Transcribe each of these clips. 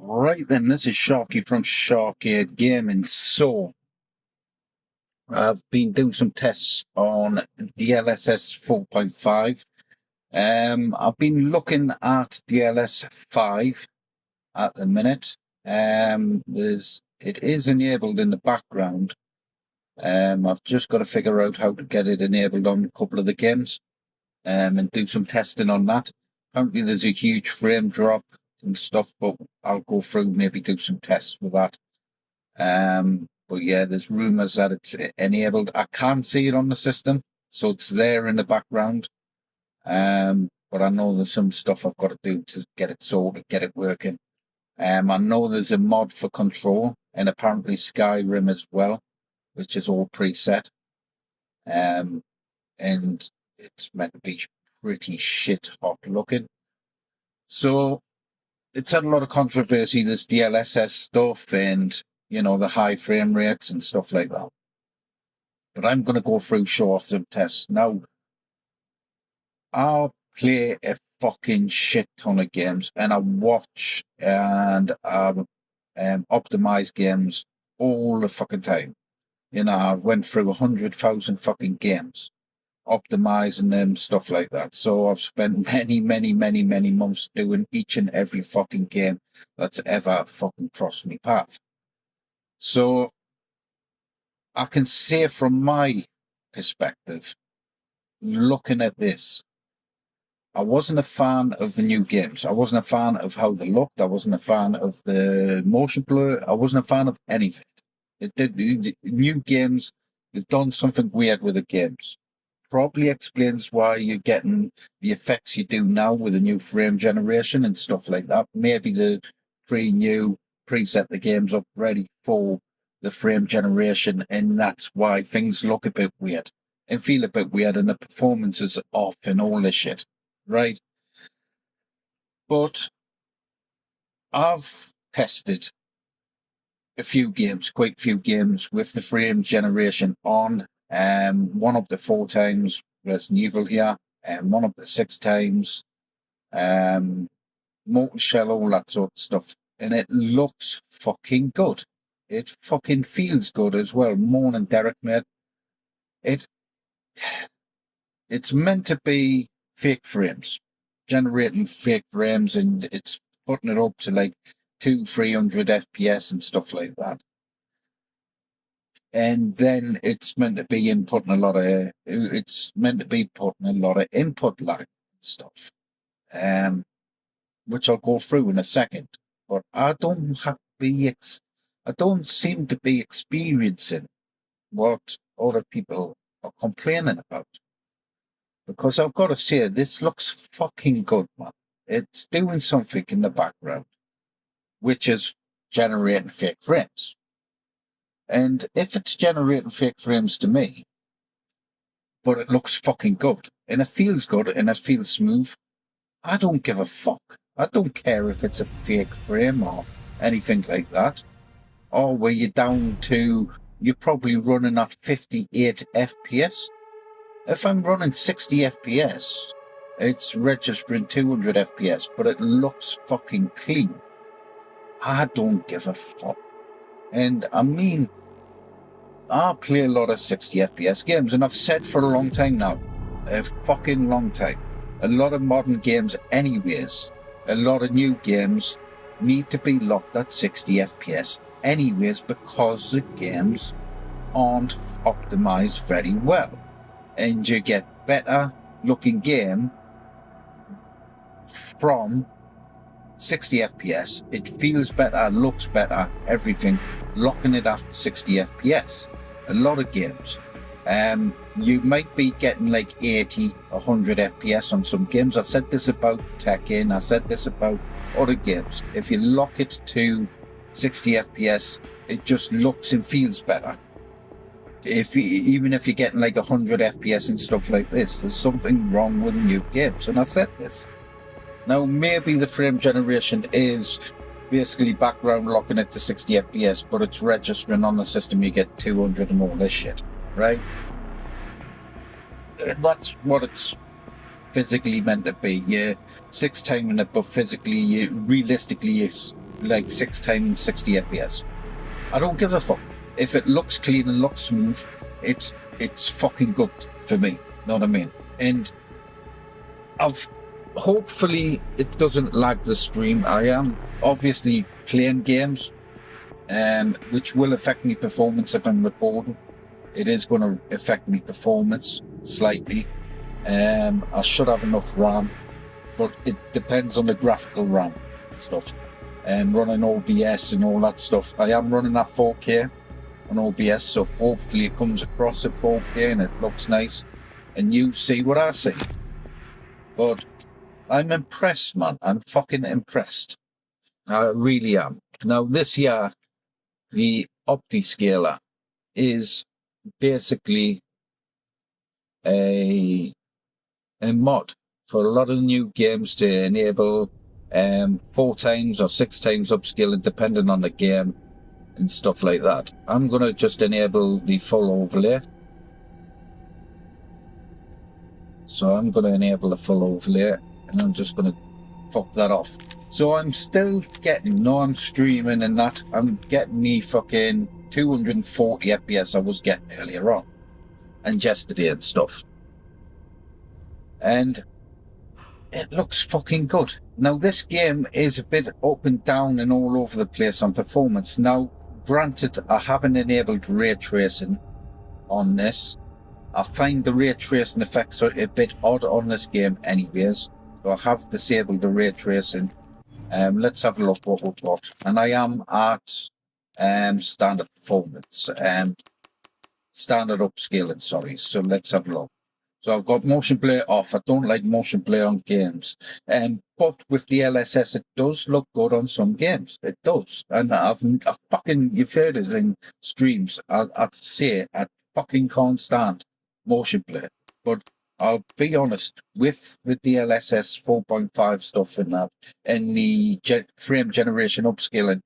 Right then, this is Sharky from SHAR-KADE Gaming. So, I've been doing some tests on DLSS 4.5. I've been looking at DLSS 5 at the minute. It is enabled in the background. I've just got to figure out how to get it enabled on a couple of the games and do some testing on that. Apparently there's a huge frame drop and stuff, but I'll go through, maybe do some tests with that. But yeah, there's rumors that it's enabled. I can't see it on the system, so it's there in the background. But I know there's some stuff I've got to do to get it sorted, get it working. I know there's a mod for control, and apparently Skyrim as well, which is all preset. And it's meant to be pretty shit hot looking. So it's had a lot of controversy, this DLSS stuff and, you know, the high frame rates and stuff like that. But I'm going to go through, show off some tests. Now, I'll play a fucking shit ton of games, and I watch and optimize games all the fucking time. You know, I've went through 100,000 fucking games, optimizing them, stuff like that. So I've spent many months doing each and every fucking game that's ever fucking crossed me path. So I can say from my perspective, looking at this, I wasn't a fan of the new games. I wasn't a fan of how they looked. I wasn't a fan of the motion blur. I wasn't a fan of anything. New games, they've done something weird with the games. Probably explains why you're getting the effects you do now with the new frame generation and stuff like that. Maybe the preset the games up ready for the frame generation, and that's why things look a bit weird and feel a bit weird, and the performance is off and all this shit, right? But I've tested a few games, quite a few games with the frame generation on. One up to 4 times Resident Evil here, and one up to 6 times, Molten Shell, all that sort of stuff. And it looks fucking good. It fucking feels good as well. Morning, Derek, mate. It's meant to be fake frames, generating fake frames, and it's putting it up to like 200-300 FPS and stuff like that. And then it's meant to be putting a lot of input lag and stuff, which I'll go through in a second. But I don't seem to be experiencing what other people are complaining about, because I've got to say, this looks fucking good, man. It's doing something in the background, which is generating fake frames. And if it's generating fake frames to me, but it looks fucking good, and it feels good, and it feels smooth, I don't give a fuck. I don't care if it's a fake frame or anything like that. Or where you're down to, you're probably running at 58 FPS. If I'm running 60 FPS, it's registering 200 FPS, but it looks fucking clean. I don't give a fuck. And I mean, I play a lot of 60 FPS games, and I've said for a long time now, a fucking long time, a lot of modern games anyways, a lot of new games need to be locked at 60 FPS anyways, because the games aren't optimized very well. And you get better looking game from 60 FPS. It feels better, looks better, everything, locking it at 60 FPS. A lot of games. You might be getting like 80, 100 FPS on some games. I said this about Tekken, I said this about other games. If you lock it to 60 FPS, it just looks and feels better. Even if you're getting like 100 FPS and stuff like this, there's something wrong with new games, and I said this. Now, maybe the frame generation is basically background locking it to 60 FPS, but it's registering on the system you get 200 and all this shit, right? That's what it's physically meant to be. You're 6 timing it, but physically, realistically, like 6 times 60 FPS. I don't give a fuck. If it looks clean and looks smooth, it's fucking good for me. Know what I mean? And hopefully it doesn't lag the stream. I am obviously playing games, which will affect me performance if I'm recording. It is going to affect me performance slightly. I should have enough RAM, but it depends on the graphical RAM and stuff. Running OBS and all that stuff. I am running at 4K on OBS, so hopefully it comes across at 4K and it looks nice and you see what I see. But I'm impressed, man. I'm fucking impressed. I really am. Now this year, the OptiScaler is basically a mod for a lot of new games to enable 4 times or 6 times upscaling depending on the game and stuff like that. I'm going to just enable the full overlay. So I'm going to enable the full overlay and I'm just going to fuck that off. So I'm still getting, no, I'm streaming and that, I'm getting the fucking 240 FPS I was getting earlier on and yesterday and stuff. And it looks fucking good. Now this game is a bit up and down and all over the place on performance. Now granted, I haven't enabled ray tracing on this. I find the ray tracing effects are a bit odd on this game anyways, so I have disabled the ray tracing. Let's have a look what we've got. And I am at standard performance, standard upscaling, sorry. So let's have a look. So I've got motion blur off. I don't like motion blur on games. But with DLSS, it does look good on some games. It does. And I've fucking, you've heard it in streams. I'd say I fucking can't stand motion blur. But I'll be honest, with the DLSS 4.5 stuff in that, and the frame generation upscaling,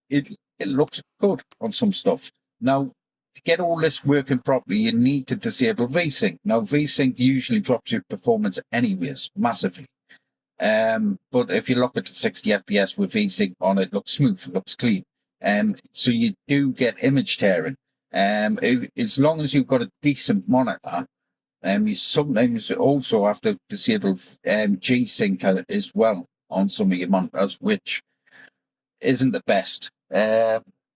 it looks good on some stuff. Now, to get all this working properly, you need to disable VSync. Now, VSync usually drops your performance anyways, massively. But if you look at the 60 FPS with VSync on, it looks smooth, it looks clean. So you do get image tearing. As long as you've got a decent monitor, you sometimes also have to disable G-Sync as well on some of your monitors, which isn't the best.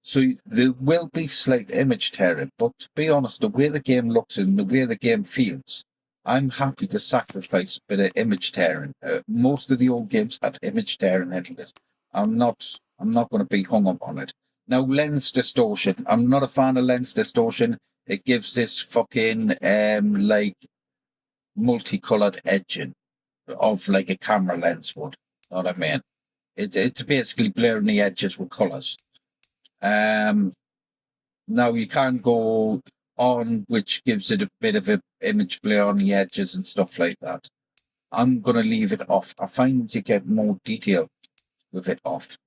So there will be slight image tearing, but to be honest, the way the game looks and the way the game feels, I'm happy to sacrifice a bit of image tearing. Most of the old games had image tearing anyways. I'm not going to be hung up on it. Now, lens distortion. I'm not a fan of lens distortion. It gives this fucking like multicolored edging of like a camera lens would. Know what I mean? It's basically blurring the edges with colors. Now you can go on, which gives it a bit of an image blur on the edges and stuff like that. I'm going to leave it off. I find you get more detail with it off.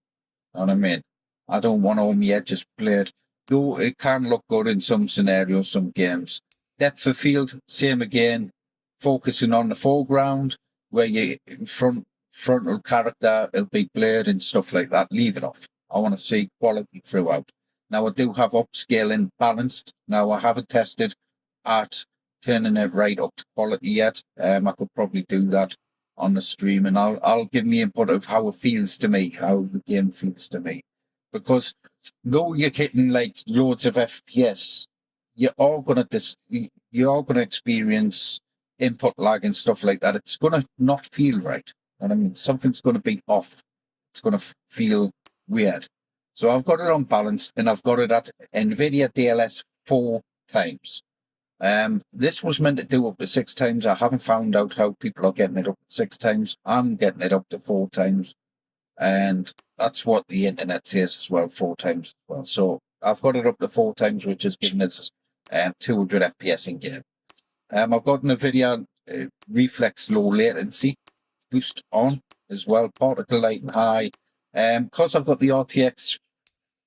Know what I mean? I don't want all my edges blurred, though it can look good in some scenarios, some games. Depth of field, same again. Focusing on the foreground, where your frontal character will be blurred and stuff like that. Leave it off. I want to see quality throughout. Now, I do have upscaling balanced. Now, I haven't tested at turning it right up to quality yet. I could probably do that on the stream, and I'll give me input of how it feels to me, how the game feels to me. Because though you're hitting like loads of FPS, you are gonna experience input lag and stuff like that. It's gonna not feel right. And I mean, something's gonna be off. It's gonna feel weird. So I've got it on balanced, and I've got it at NVIDIA DLSS 4 times. This was meant to do up to 6 times. I haven't found out how people are getting it up to 6 times. I'm getting it up to 4 times. And that's what the internet says as well, 4 times as well. So I've got it up to 4 times, which is giving us 200 FPS in game. I've got NVIDIA reflex low latency boost on as well, particle light and high. Because I've got the RTX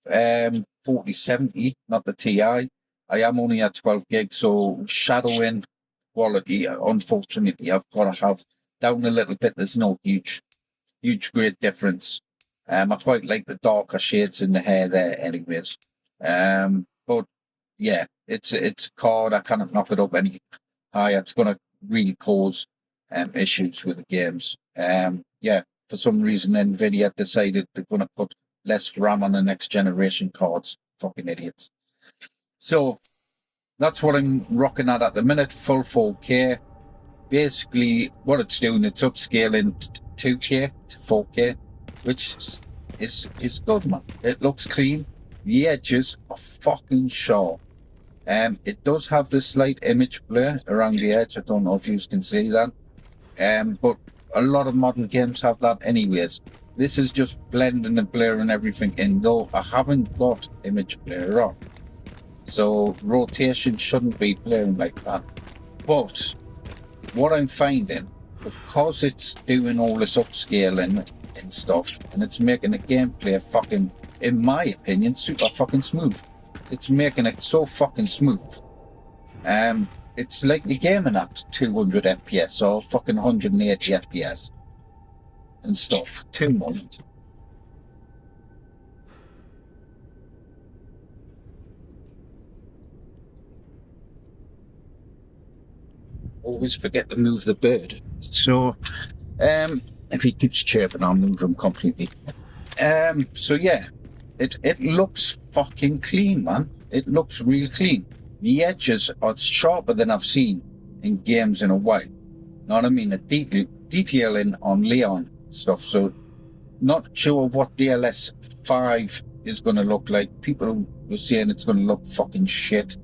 4070, not the TI, I am only at 12 gigs, so shadowing quality, unfortunately, I've got to have down a little bit. There's no huge great difference I quite like the darker shades in the hair there anyways. But yeah, it's a card. I cannot knock it up any higher. It's going to really cause issues with the games. Yeah, for some reason Nvidia decided they're going to put less RAM on the next generation cards. Fucking idiots. So that's what I'm rocking at the minute, full 4K. Basically, what it's doing, it's upscaling 2K to 4K, which is good, man. It looks clean. The edges are fucking sharp. It does have this slight image blur around the edge. I don't know if you can see that. But a lot of modern games have that anyways. This is just blending and blurring everything in, though I haven't got image blur on. So rotation shouldn't be blurring like that. But what I'm finding, because it's doing all this upscaling and stuff, and it's making the gameplay fucking, in my opinion, super fucking smooth. It's making it so fucking smooth. It's like the gaming at 200 FPS or fucking 180 FPS and stuff. Too much. Always forget to move the bird. So, if he keeps chirping, I'll move him completely. So yeah, it looks fucking clean, man. It looks real clean. The edges are sharper than I've seen in games in a while. Know what I mean? The detailing on Leon stuff. So, not sure what DLSS 5 is going to look like. People were saying it's going to look fucking shit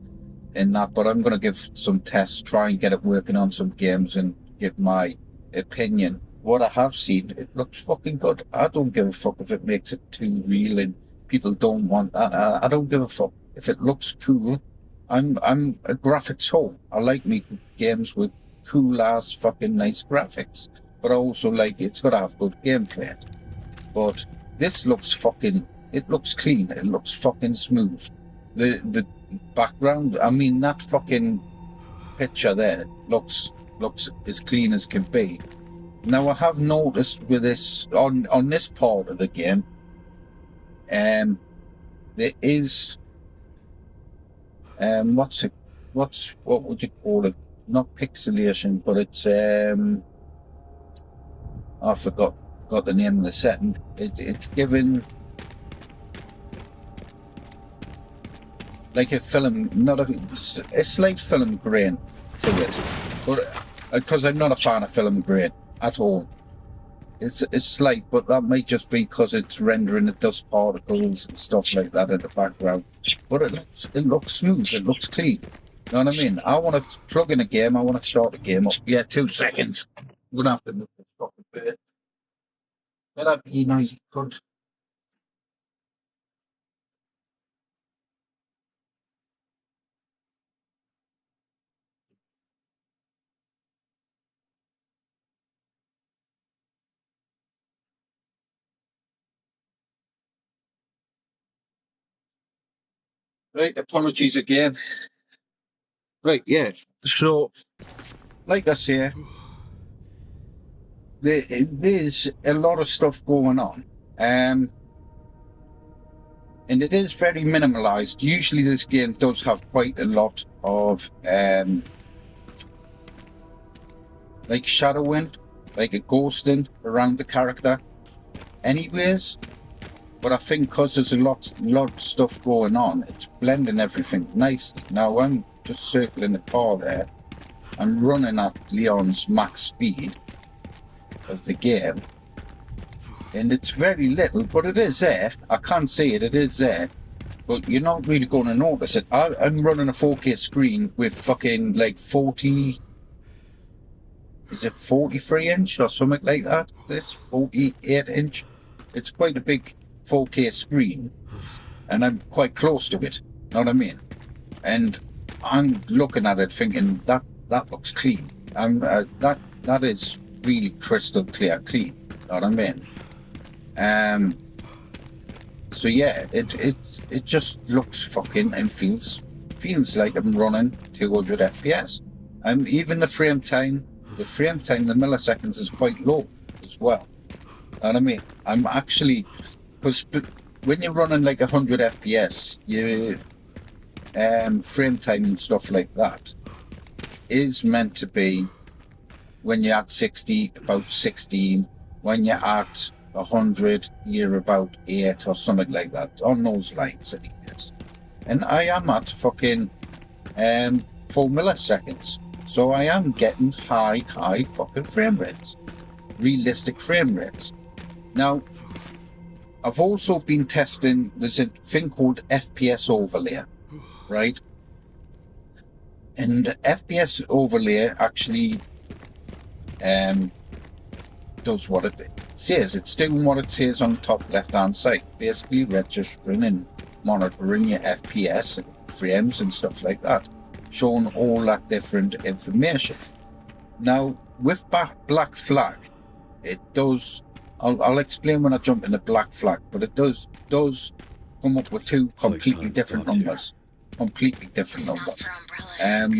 in that, but I'm going to give some tests, try and get it working on some games and give my opinion. What I have seen, it looks fucking good. I don't give a fuck if it makes it too real and people don't want that. I don't give a fuck. If it looks cool, I'm a graphics whore. I like making games with cool ass fucking nice graphics, but I also like it's got to have good gameplay. But this looks fucking, it looks clean. It looks fucking smooth. The background, I mean, that fucking picture there looks as clean as can be. Now I have noticed with this on this part of the game, there is what would you call it? Not pixelation, but it's I forgot the name of the setting. It's given like a film, not a slight film grain to it, but because I'm not a fan of film grain at all. It's slight, but that might just be because it's rendering the dust particles and stuff like that in the background. But it looks smooth, it looks clean. You know what I mean? I want to plug in a game, I want to start a game up. Yeah, 2 seconds. I'm gonna have to move this fucking bit. That'd be nice, good. Right, apologies again. Right, yeah. So, like I say, there's a lot of stuff going on. And it is very minimalized. Usually this game does have quite a lot of like shadowing, like a ghosting around the character anyways. But I think because there's a lot of stuff going on, it's blending everything nicely. Now I'm just circling the car there. I'm running at Leon's max speed of the game. And it's very little, but it is there. I can't see it, it is there. But you're not really going to notice it. I'm running a 4K screen with fucking like 40... Is it 43 inch or something like that? This 48 inch. It's quite a big 4K screen. And I'm quite close to it. Know what I mean? And I'm looking at it thinking that looks clean. That is really crystal clear clean. Know what I mean? So yeah, it just looks fucking and feels like I'm running 200 FPS. Even the frame time, the milliseconds is quite low as well. Know what I mean? I'm actually because when you're running like 100 FPS, you frame time and stuff like that is meant to be when you're at 60 about 16, when you're at 100 you're about 8 or something like that, on those lines anyways. And I am at fucking 4 milliseconds, so I am getting high fucking frame rates, realistic frame rates. Now I've also been testing, there's a thing called FPS overlay, right? And FPS overlay actually does what it says. It's doing what it says on the top left hand side, basically registering and monitoring your FPS and frames and stuff like that, showing all that different information. Now with black flag, it does, I'll explain when I jump into black flag, but it does come up with two completely different numbers. Completely different numbers.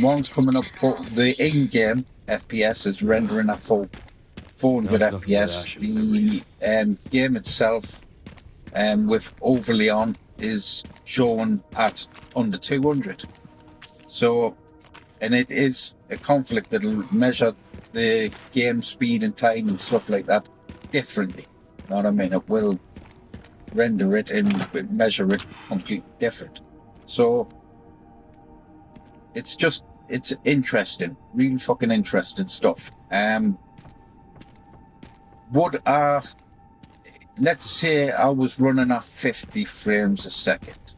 One's coming up for the in-game FPS is rendering at 400 FPS. The game itself, with overlay on, is showing at under 200. So, and it is a conflict that'll measure the game speed and time and stuff like that differently. You know what I mean? It will render it and measure it completely different. So it's interesting, really fucking interesting stuff. Let's say I was running at 50 frames a second.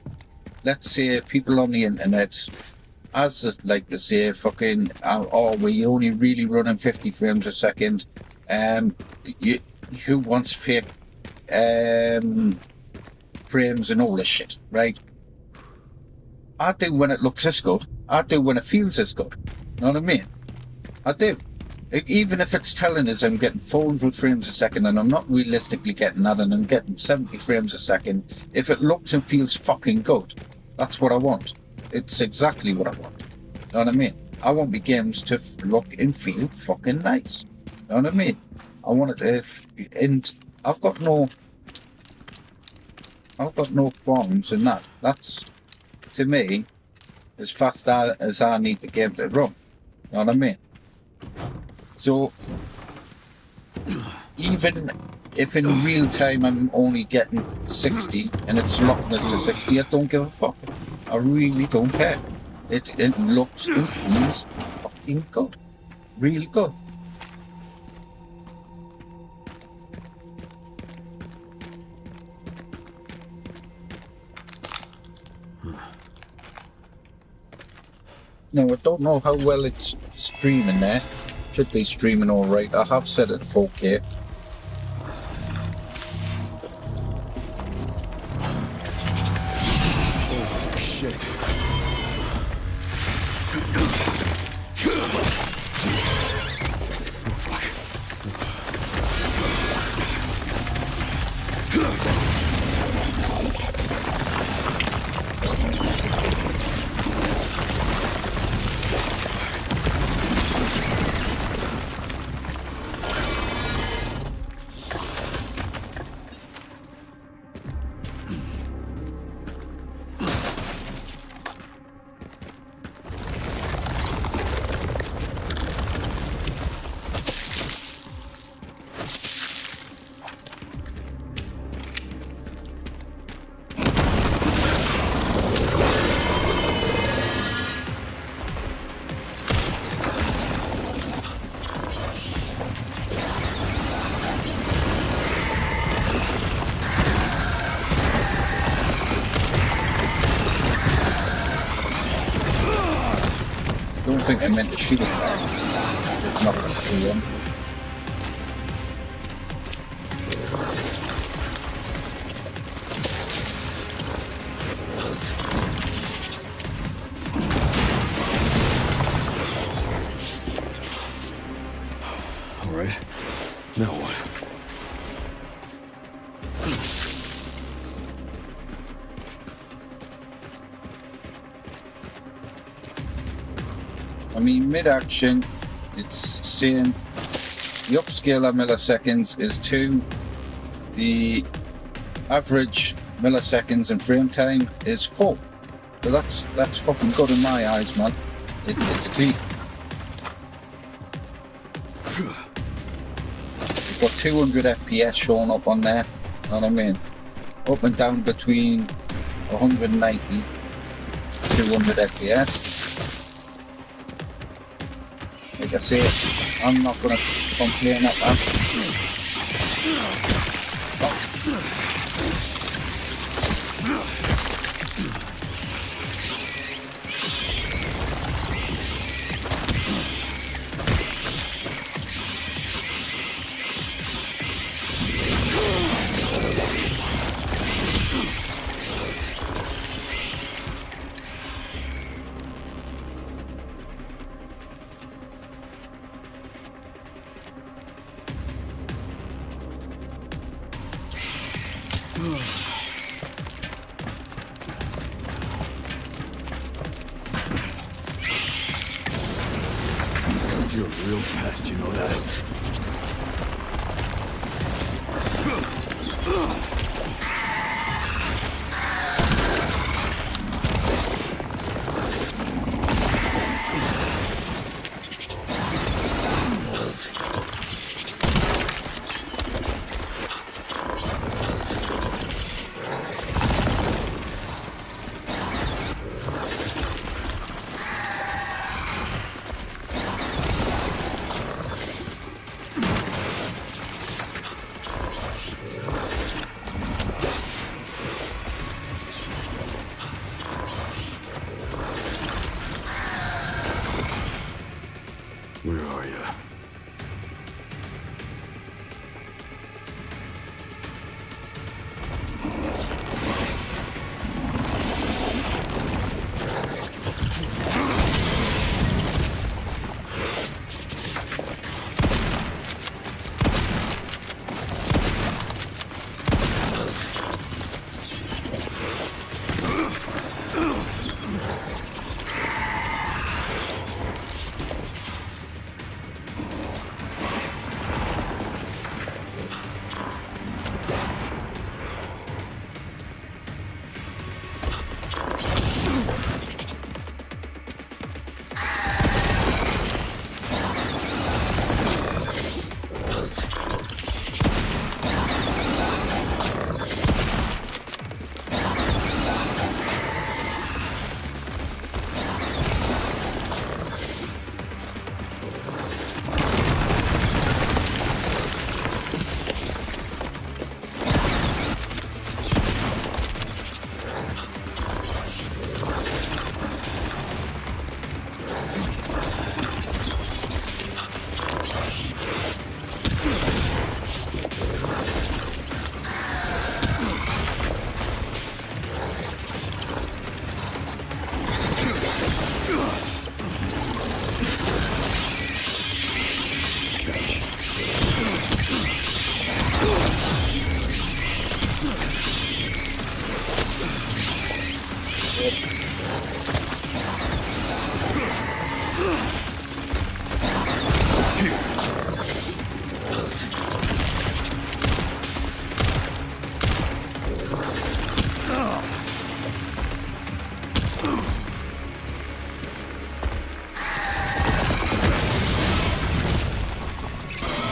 Let's say people on the internet, as just like to say, fucking, oh, we only really running 50 frames a second. Who wants fake frames and all this shit, right? I do when it looks this good. I do when it feels this good. You know what I mean? I do. Even if it's telling us I'm getting 400 frames a second and I'm not realistically getting that and I'm getting 70 frames a second, if it looks and feels fucking good, that's what I want. It's exactly what I want. You know what I mean? I want my games to look and feel fucking nice. You know what I mean? I want it to, and I've got no qualms in that. That's, to me, as fast as I need the game to run. You know what I mean? So, even if in real time I'm only getting 60 and it's locking us to 60, I don't give a fuck. I really don't care. It looks and feels fucking good. Real good. Now, I don't know how well it's streaming there. Should be streaming alright. I have set it 4K. Oh, shit. I don't think I meant to shoot it there. Just knocked it through him. All right. Now what? I mean, mid-action, it's saying the upscale of milliseconds is 2, the average milliseconds and frame time is 4. So that's fucking good in my eyes, man. It's clean. We've got 200 FPS showing up on there. You know what I mean? Up and down between 190 200 FPS. Like I say, I'm not gonna complain at that. You're a real pest, you know that? Where are you?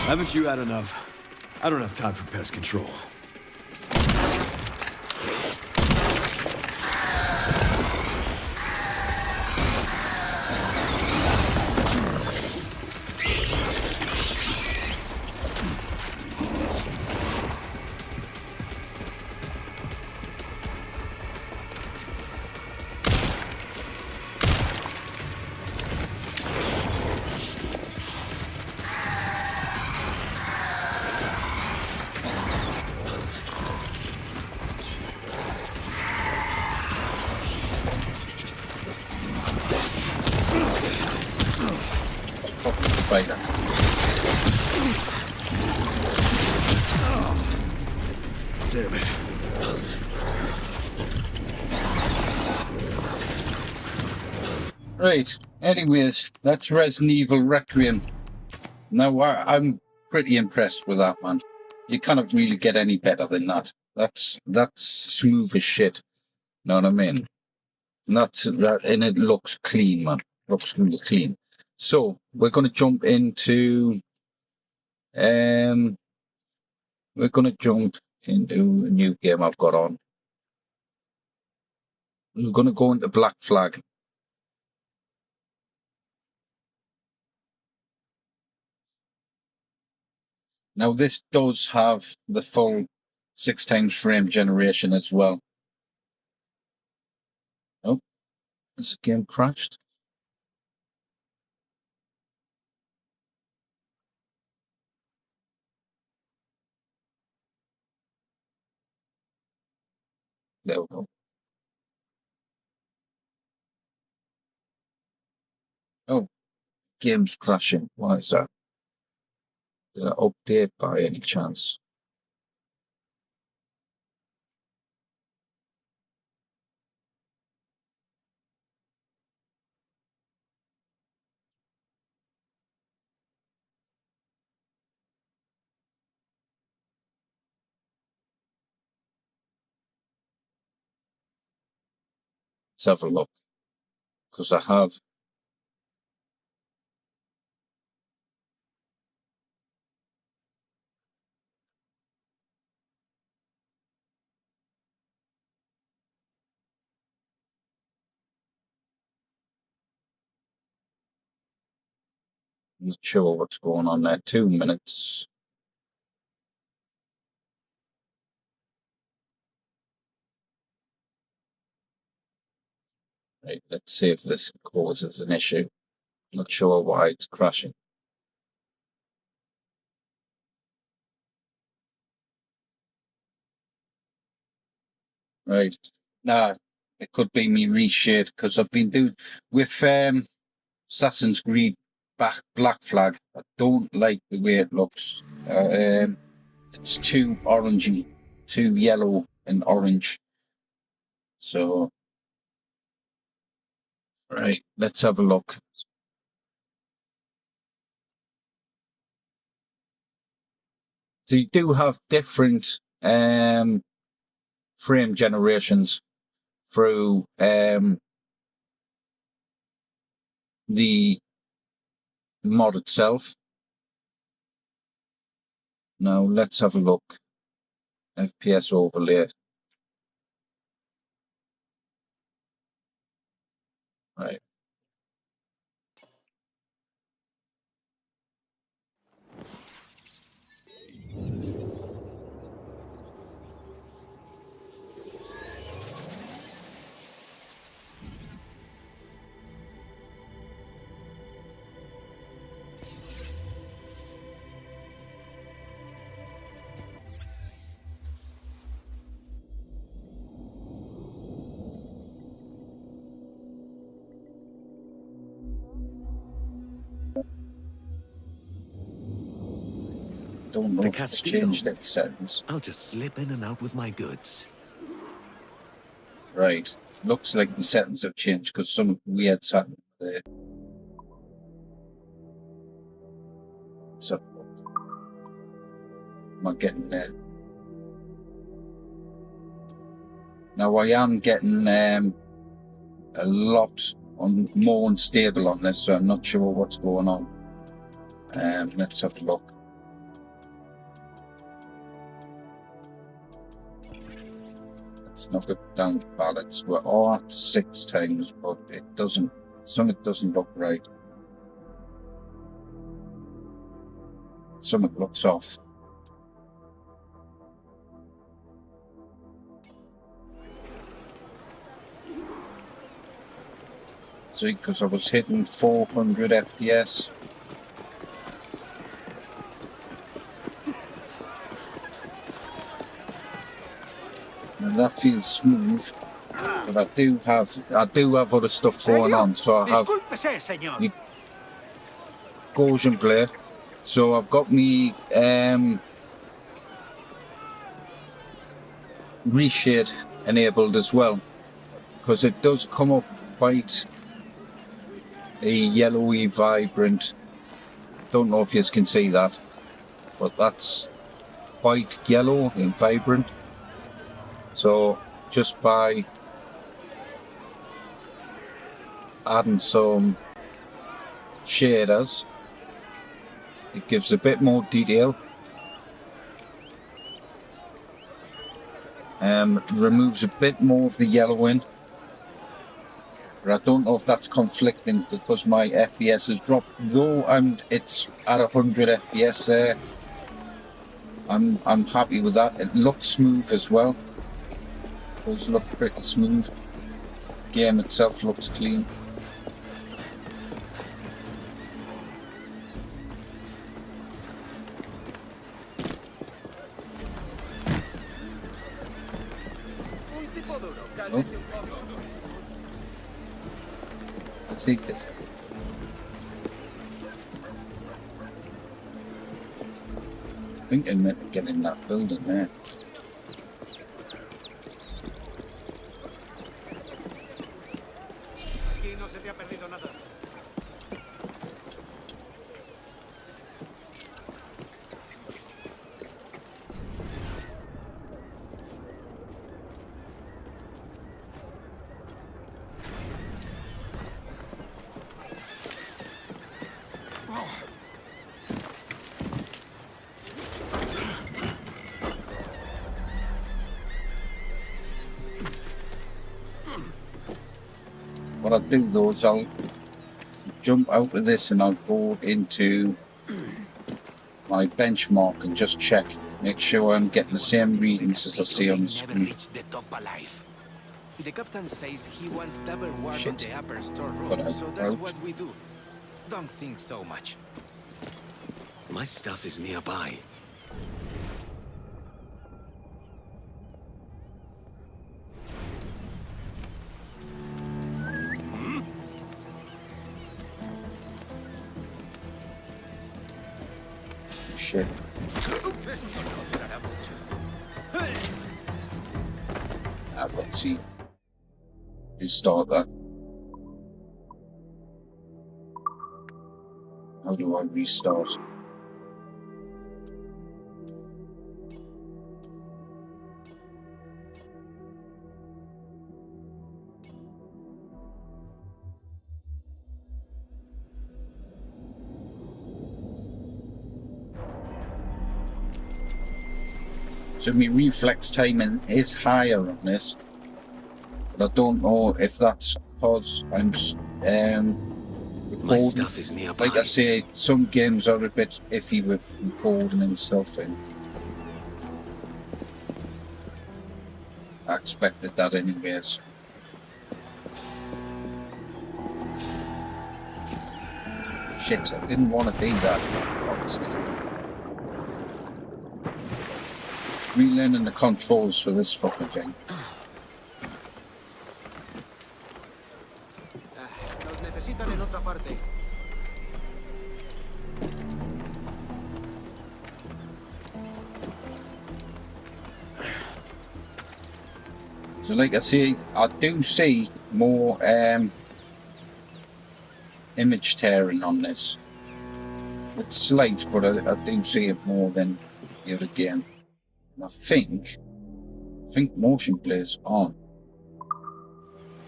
Haven't you had enough? I don't have time for pest control. Spider. Damn it. Right, anyways, that's Resident Evil Requiem. Now, I'm pretty impressed with that, man. You cannot really get any better than that. That's smooth as shit. Know what I mean? And it looks clean, man. Looks really clean. So we're gonna jump into a new game I've got on. We're gonna go into Black Flag. Now this does have the full 6x frame generation as well. Oh, has the game crashed? There we go. Oh, game's crashing. Why is that? Did I update by any chance? Let's have a look. Because I have. I'm not sure what's going on there. 2 minutes. Right, let's see if this causes an issue. Not sure why it's crashing. Right. Nah, it could be me reshade because I've been doing with Assassin's Creed Black Flag. I don't like the way it looks. It's too orangey, too yellow and orange. So, right, let's have a look. So you do have different frame generations through the mod itself. Now let's have a look. FPS overlay. Right. Don't know if it's changed any settings. I'll just slip in and out with my goods. Right. Looks like the settings have changed because some weird's happened there. So, am I getting there? Now I am getting a lot more unstable on this, so I'm not sure what's going on. Let's have a look. Let's knock it down to balance. We're all at 6 times, but it doesn't. Something doesn't look right. Something looks off. See, because I was hitting 400 FPS. Now that feels smooth, but I do have other stuff going on. So I have the Gaussian play. So I've got me reshade enabled as well, because it does come up quite a yellowy vibrant. Don't know if you can see that, but that's quite yellow and vibrant. So just by adding some shaders, it gives a bit more detail. Removes a bit more of the yellowing. But I don't know if that's conflicting because my FPS has dropped. Though it's at 100 FPS there. I'm happy with that. It looks smooth as well. It does look pretty smooth. The game itself looks clean. Oh. Let's take this. I think I meant to get in that building there. What I'll do though is I'll jump out of this and I'll go into my benchmark and just check, make sure I'm getting the same readings as I see on the screen. Reached the top alive. The captain says he wants double ward Shit. on the upper storeroom, But so that's out. what we do. Don't think so much. My stuff is nearby. Shit. Let's see. Restart that. How do I restart? So my reflex timing is higher on this, but I don't know if that's because I'm My recording. stuff is nearby. Like I say, some games are a bit iffy with recording and stuff, and I expected that anyways. Shit, I didn't want to do that, obviously. Relearning the controls for this fucking thing. Los necesitan en otra parte. So like I say, I do see more image tearing on this. It's slight, but I do see it more than the other game. And I think motion play is on.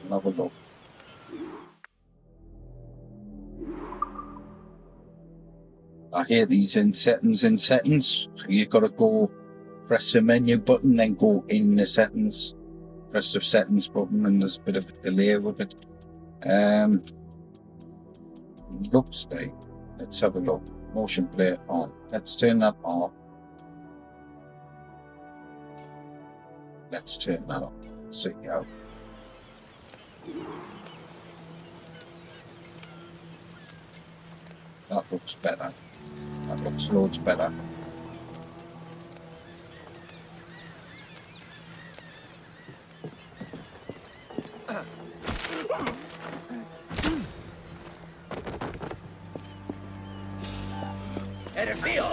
I'll have a look. I hear these in settings. You've got to go press the menu button, then go in the settings. Press the settings button, and there's a bit of a delay with it. Looks like. Let's have a look. Motion play on. Let's turn that off. Let's turn that off. See how. That looks better. That looks loads better.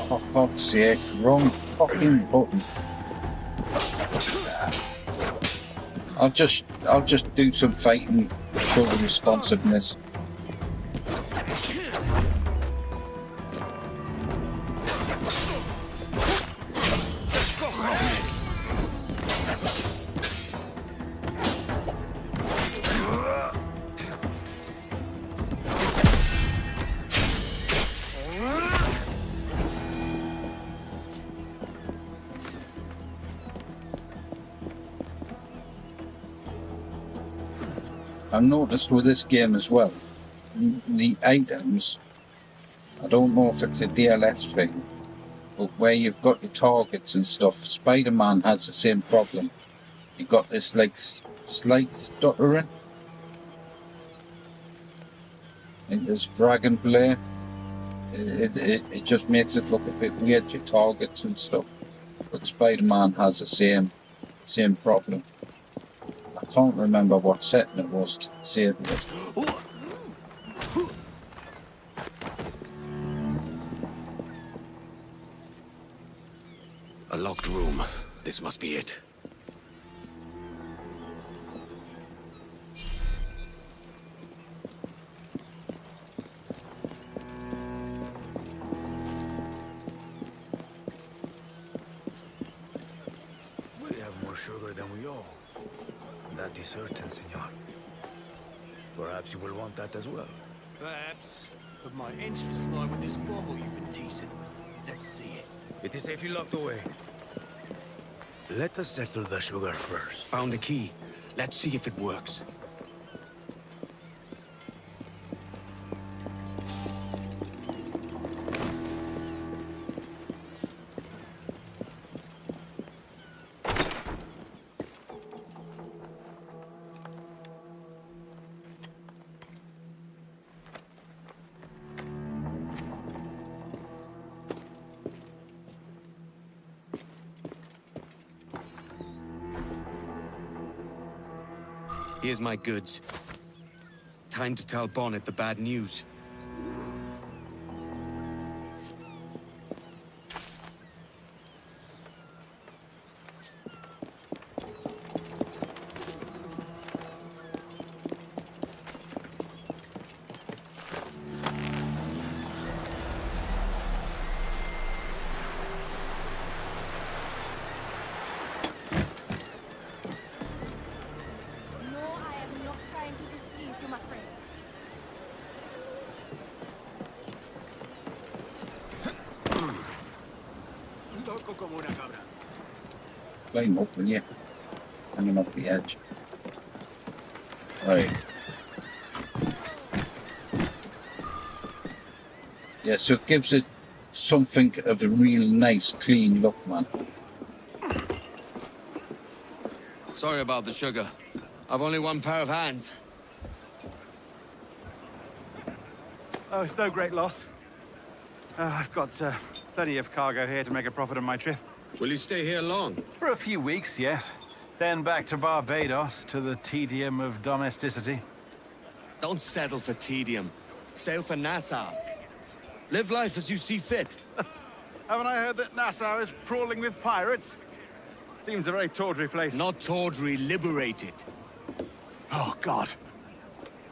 For fuck's sake, wrong fucking button. I'll just do some fighting, show the responsiveness. I've noticed with this game as well, the items, I don't know if it's a DLS thing, but where you've got your targets and stuff, Spider-Man has the same problem. You've got this like slight stuttering. I think this dragon blade, it just makes it look a bit weird, your targets and stuff. But Spider-Man has the same problem. I can't remember what setting it was to save it. A locked room. This must be it. We have more sugar than we owe. That is certain, senor. Perhaps you will want that as well. Perhaps. But my interests lie with this bauble you've been teasing. Let's see it. It is safely locked away. Let us settle the sugar first. Found a key. Let's see if it works. Here's my goods. Time to tell Bonnet the bad news. Climb up, will you? Hanging off the edge. Right. Yeah, so it gives it something of a real nice, clean look, man. Sorry about the sugar. I've only one pair of hands. Oh, it's no great loss. I've got plenty of cargo here to make a profit on my trip. Will you stay here long? For a few weeks, yes. Then back to Barbados, to the tedium of domesticity. Don't settle for tedium. Sail for Nassau. Live life as you see fit. Haven't I heard that Nassau is crawling with pirates? Seems a very tawdry place. Not tawdry, liberated. Oh, God.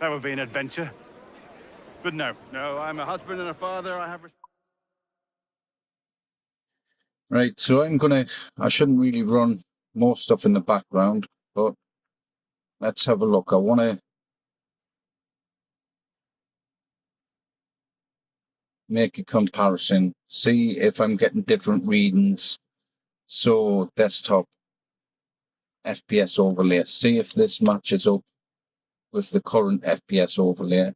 That would be an adventure. But no, I'm a husband and a father. I have... Right, so I shouldn't really run more stuff in the background, but let's have a look. I want to make a comparison, see if I'm getting different readings. So desktop FPS overlay, see if this matches up with the current FPS overlay.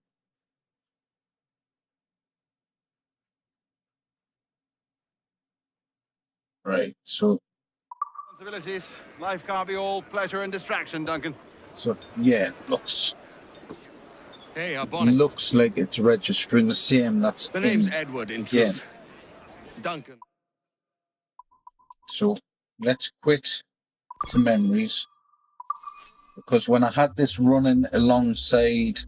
Right, so Responsibilities. Life can't be all pleasure and distraction, Duncan. So yeah, looks Bonnet. looks like it's registering the same. That's The name's in. Edward, in Yeah. truth. Duncan. So let's quit to memories, because when I had this running alongside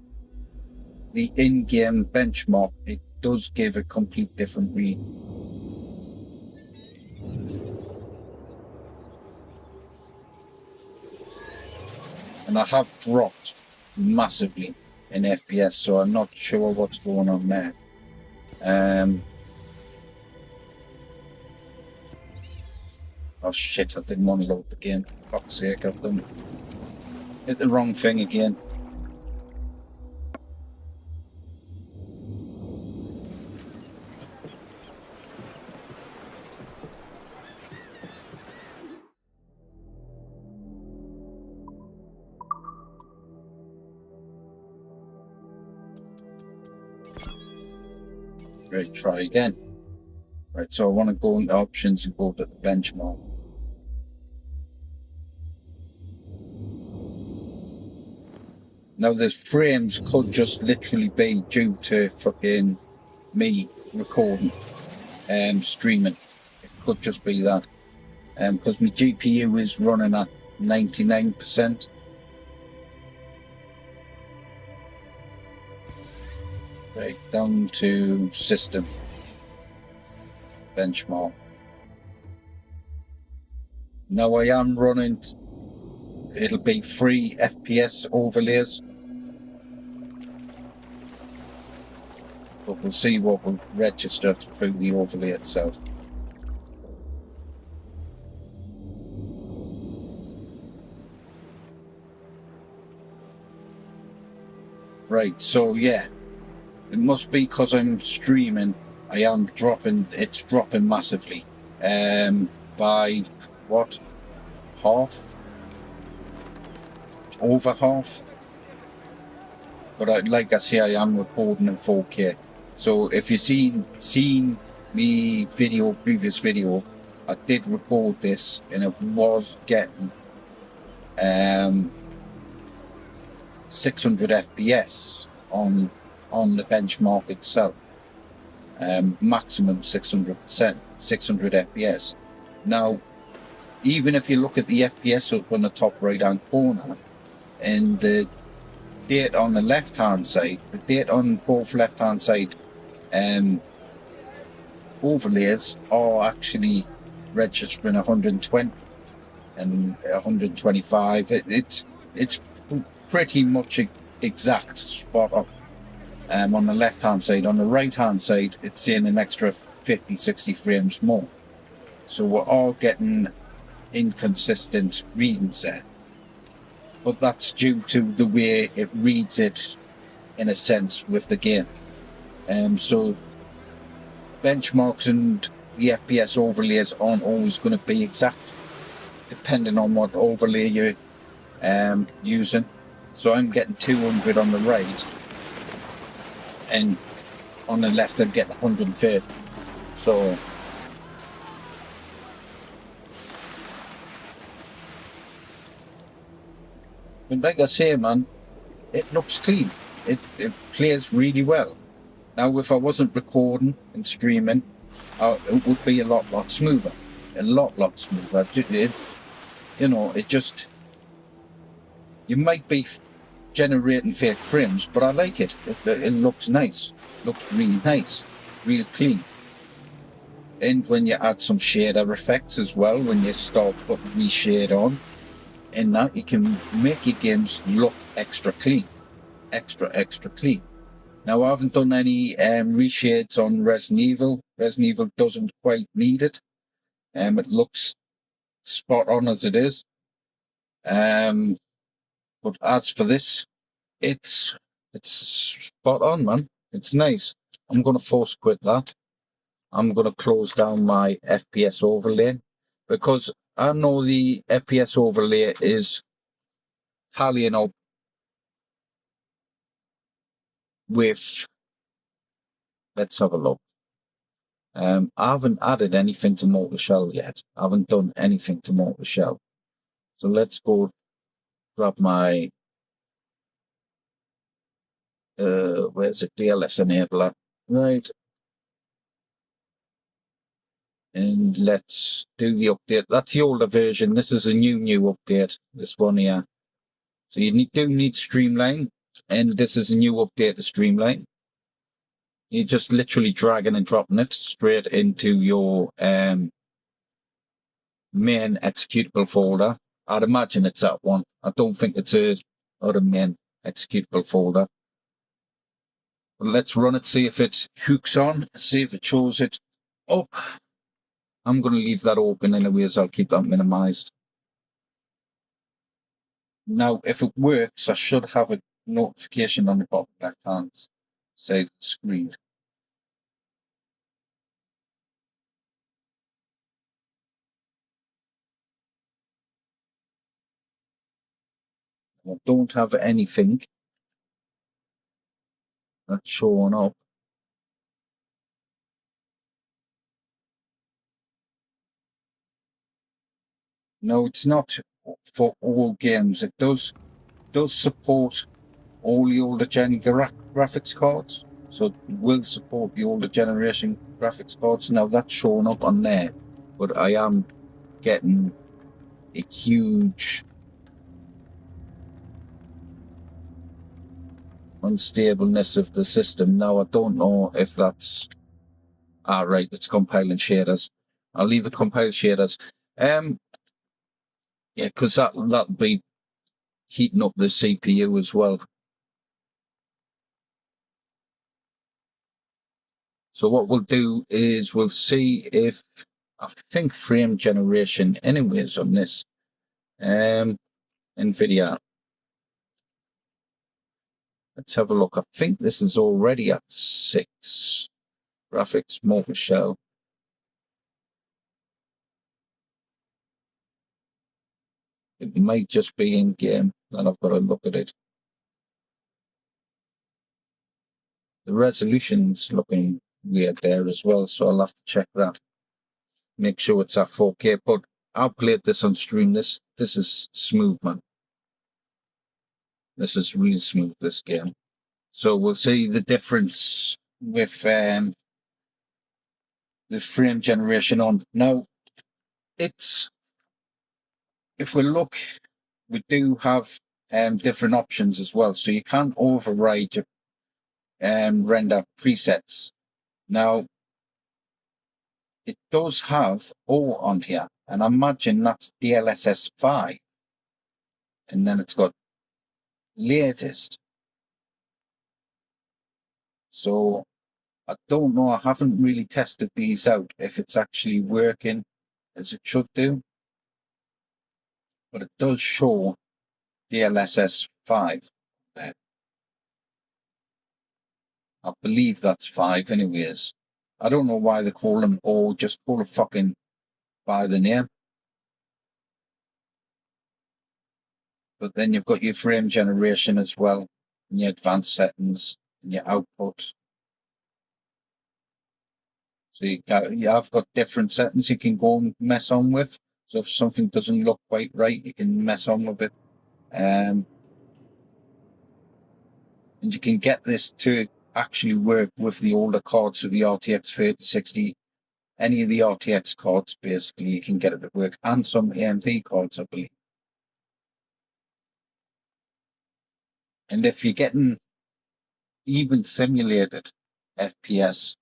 the in-game benchmark, it does give a complete different read. And I have dropped massively in FPS, so I'm not sure what's going on there. Oh shit, I didn't want to load the game. Fuck's sake, I've done hit the wrong thing again. Right, try again. Right, so I want to go into options and go to the benchmark. Now, the frames could just literally be due to fucking me recording and streaming. It could just be that. Because my GPU is running at 99%. Right, down to system. Benchmark. Now I am running, it'll be 3 FPS overlays. But we'll see what will register through the overlay itself. Right, so yeah, it must be because I'm streaming. I am dropping, it's dropping massively. By what? Half? Over half? But like I say, I am recording in 4K. So if you've seen me previous video, I did record this and it was getting 600 FPS on the benchmark itself. Maximum 600 FPS. Now, even if you look at the FPS up on the top right hand corner and the date on the left hand side, the date on both left hand side overlays are actually registering 120 and 125. It's pretty much exact, spot on the left hand side. On the right hand side, it's saying an extra 50-60 frames more. So we're all getting inconsistent readings there. But that's due to the way it reads it, in a sense, with the game. So benchmarks and the FPS overlays aren't always going to be exact, depending on what overlay you're using. So I'm getting 200 on the right, and on the left I'm getting 130. So but like I say, man, it looks clean. It plays really well. Now, if I wasn't recording and streaming, it would be a lot smoother. A lot smoother. It just... You might be generating fake frames, but I like it. It looks nice. Looks really nice. Real clean. And when you add some shader effects as well, when you start putting reshade on, in that you can make your games look extra clean. Extra clean. Now, I haven't done any reshades on Resident Evil. Resident Evil doesn't quite need it. It looks spot on as it is. But as for this, it's spot on, man. It's nice. I'm going to force quit that. I'm going to close down my FPS overlay because I know the FPS overlay is tallying up with, let's have a look. I haven't added anything to Mortal Shell yet. I haven't done anything to Mortal Shell. So let's go grab my, where's it, DLS enabler, right? And let's do the update. That's the older version. This is a new update, this one here. So you do need Streamline, and this is a new update to Streamline. You're just literally dragging and dropping it straight into your main executable folder. I'd imagine it's that one. I don't think it's other main executable folder. But let's run it, see if it hooks on, see if it shows it up. I'm going to leave that open anyways. I'll keep that minimized. Now, if it works, I should have a notification on the bottom left-hand side of the screen. I don't have anything. That's showing up. No, it's not for all games. It does support all the older gen graphics cards, so it will support the older generation graphics cards. Now that's showing up on there, but I am getting a huge unstableness of the system. Now I don't know if that's right, it's compiling shaders. I'll leave it compile shaders. Yeah, because that'll be heating up the CPU as well. So what we'll do is we'll see if, I think frame generation anyways on this NVIDIA. Let's have a look. I think this is already at 6. Graphics motor shell. It might just be in game, and I've got to look at it. The resolution's looking weird there as well, so I'll have to check that. Make sure it's at 4K, but I'll play this on stream. This is smooth, man. This is really smooth, this game. So we'll see the difference with the frame generation on. Now, it's, if we look, we do have different options as well. So you can override your render presets. Now, it does have O on here, and I imagine that's DLSS 5. And then it's got latest. So I don't know, I haven't really tested these out if it's actually working as it should do. But it does show DLSS 5 there. I believe that's 5 anyways. I don't know why they call them O, just call it fucking by the name. But then you've got your frame generation as well, and your advanced settings, and your output. So I've got different settings you can go and mess on with. So if something doesn't look quite right, you can mess on with it. And you can get this to actually work with the older cards, so the RTX 3060, any of the RTX cards, basically, you can get it to work, and some AMD cards, I believe. And if you're getting even simulated FPS,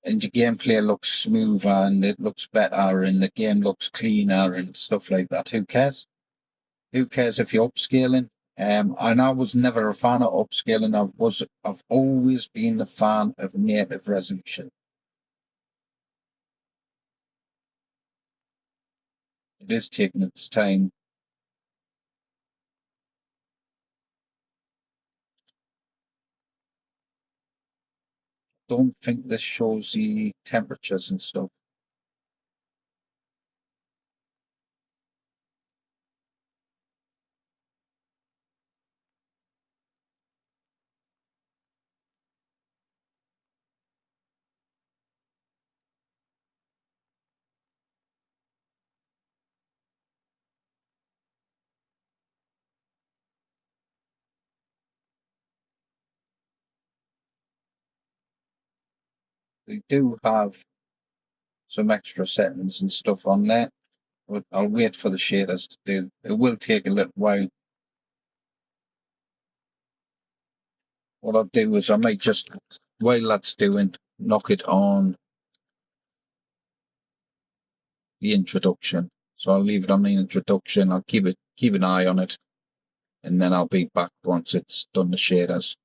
and your gameplay looks smoother, and it looks better, and the game looks cleaner, and stuff like that, who cares? Who cares if you're upscaling? And I was never a fan of upscaling. I've always been a fan of native resolution. It is taking its time. Don't think this shows the temperatures and stuff. They do have some extra settings and stuff on there, but I'll wait for the shaders to do. It will take a little while. What I'll do is I might just, while that's doing, knock it on the introduction. So I'll leave it on the introduction. I'll keep an eye on it, and then I'll be back once it's done the shaders.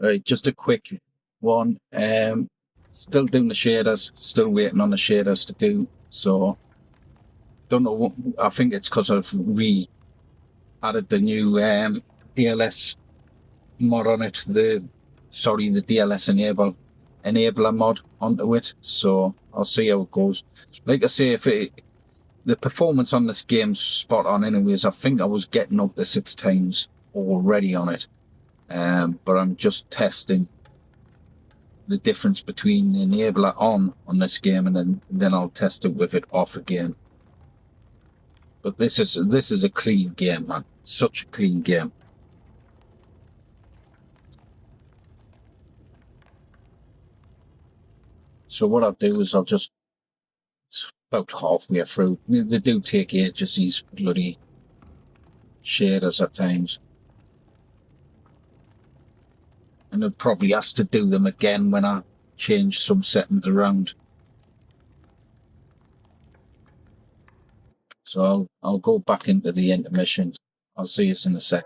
Right, just a quick one. Still doing the shaders, still waiting on the shaders to do. So, don't know what, I think it's because I've added the new DLS mod on it. The DLS enabler mod onto it. So I'll see how it goes. Like I say, if the performance on this game's spot on anyways. I think I was getting up to 6 times already on it. But I'm just testing the difference between the enabler on this game, and then I'll test it with it off again. But this is a clean game, man. Such a clean game. So what I'll do is it's about halfway through. They do take ages, these bloody shaders at times. And I'd probably have to do them again when I change some settings around. So I'll go back into the intermission. I'll see you in a sec.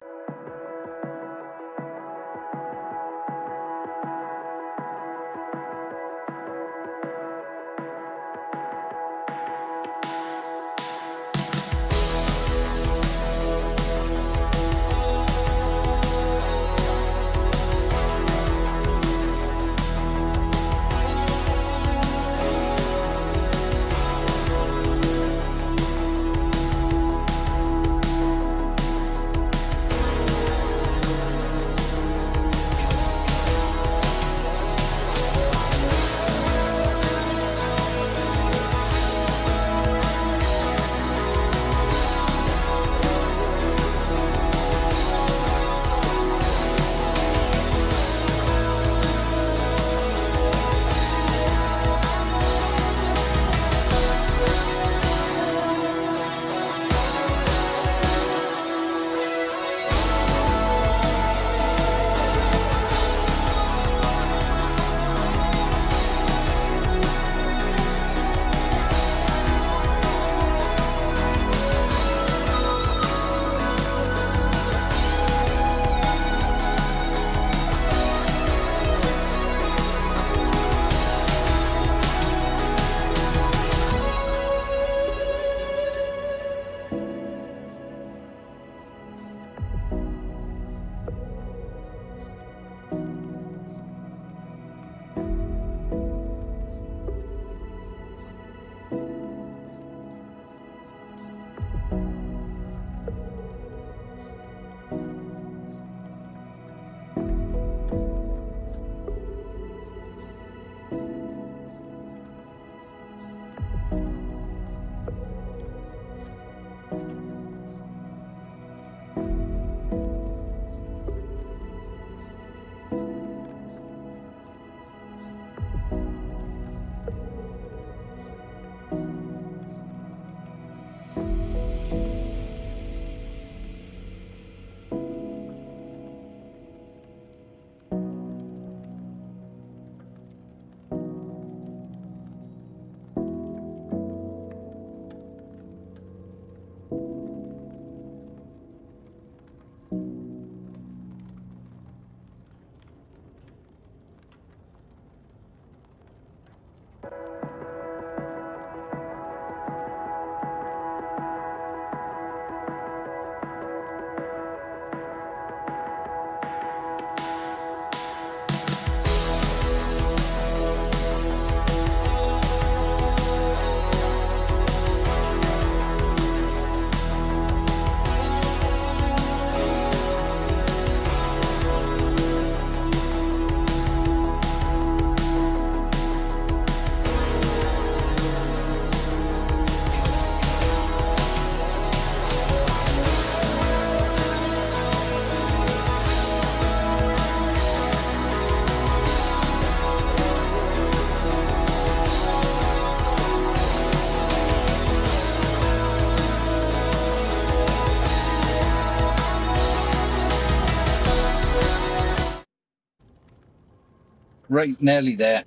Right, nearly there.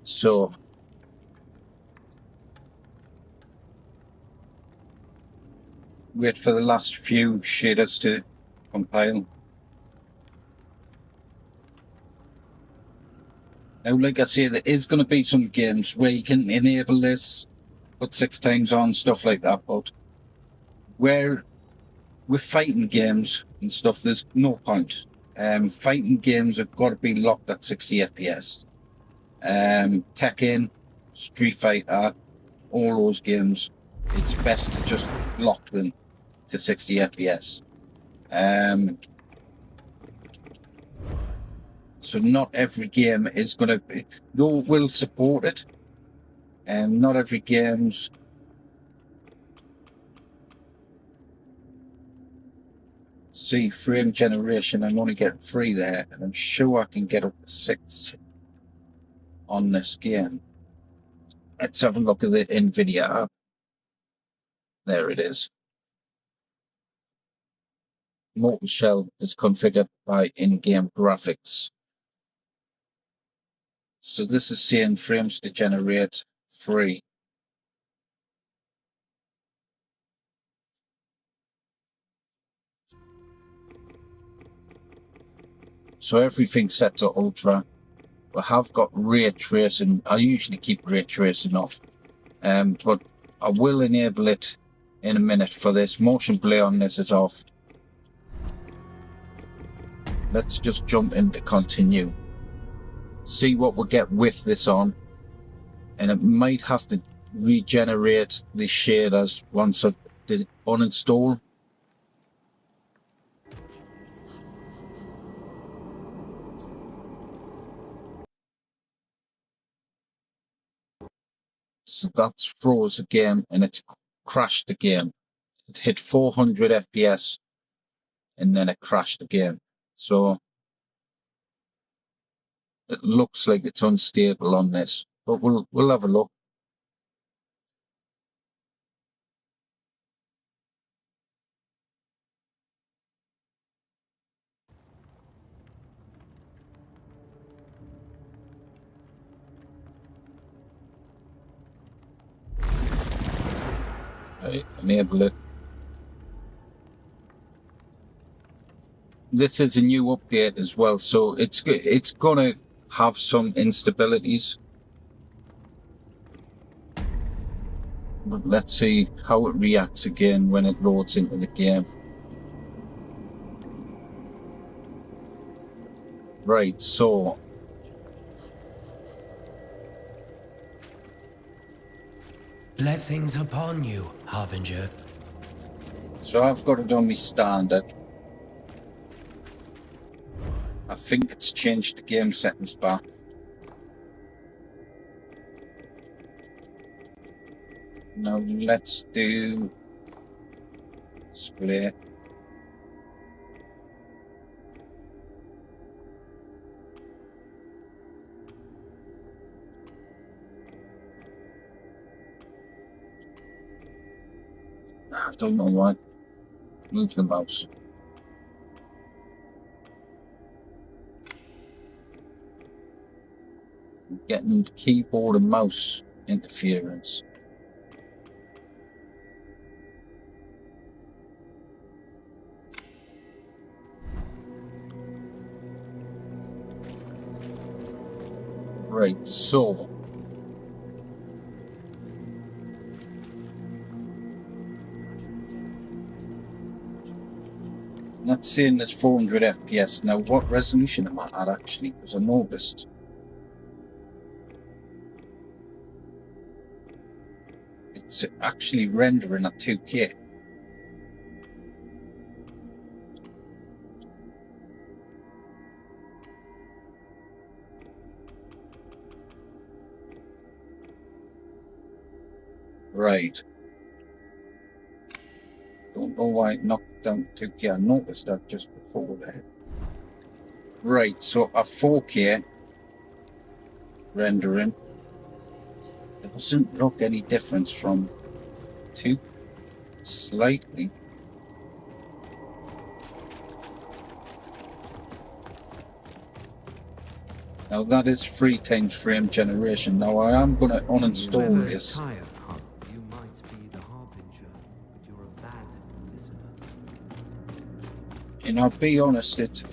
So wait for the last few shaders to compile. Now, like I say, there is going to be some games where you can enable this, put 6 times on, stuff like that, but where with fighting games and stuff, there's no point. Fighting games have got to be locked at 60 FPS. Tekken, Street Fighter, all those games, it's best to just lock them to 60 FPS. So not every game is going to be, though will support it, and not every game's see frame generation. I'm only getting 3 there, and I'm sure I can get up to 6 on this game. Let's have a look at the NVIDIA app. There it is. Mortal Shell is configured by in-game graphics. So this is saying frames to generate 3. So everything's set to ultra. We have got ray tracing. I usually keep ray tracing off, but I will enable it in a minute for this. Motion blur on this is off. Let's just jump into continue. See what we get with this on, and it might have to regenerate the shaders once I did uninstall. So that's froze the game and it's crashed the game. It hit 400 FPS and then it crashed the game. So it looks like it's unstable on this, but we'll have a look. Right, enable it. This is a new update as well, so it's gonna have some instabilities. But let's see how it reacts again when it loads into the game. Right, so Blessings upon you, Harbinger. So I've got it on my standard. I think it's changed the game settings back. Now let's do display. I don't know why. Move the mouse. I'm getting keyboard and mouse interference. Right, so not saying there's 400 FPS. Now, what resolution am I at actually? Because I noticed it's actually rendering at 2K. Right. Don't know why it knocked it down to 2K. I noticed that just before there. Right, so a 4K rendering. There doesn't look any difference from 2. Slightly. Now that is 3 times frame generation. Now I am going to uninstall this. You might be the Harbinger, but you're a bad listener. And I'll be honest, it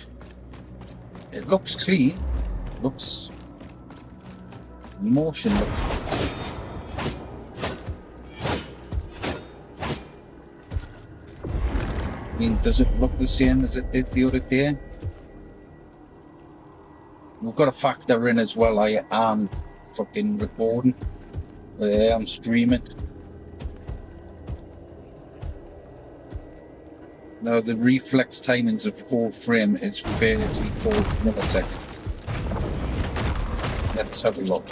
looks clean. Looks motion looks. I mean, does it look the same as it did the other day? We've got to factor in as well, I am fucking recording. I'm streaming. Now the reflex timings of full frame is 34 milliseconds. Let's have a look.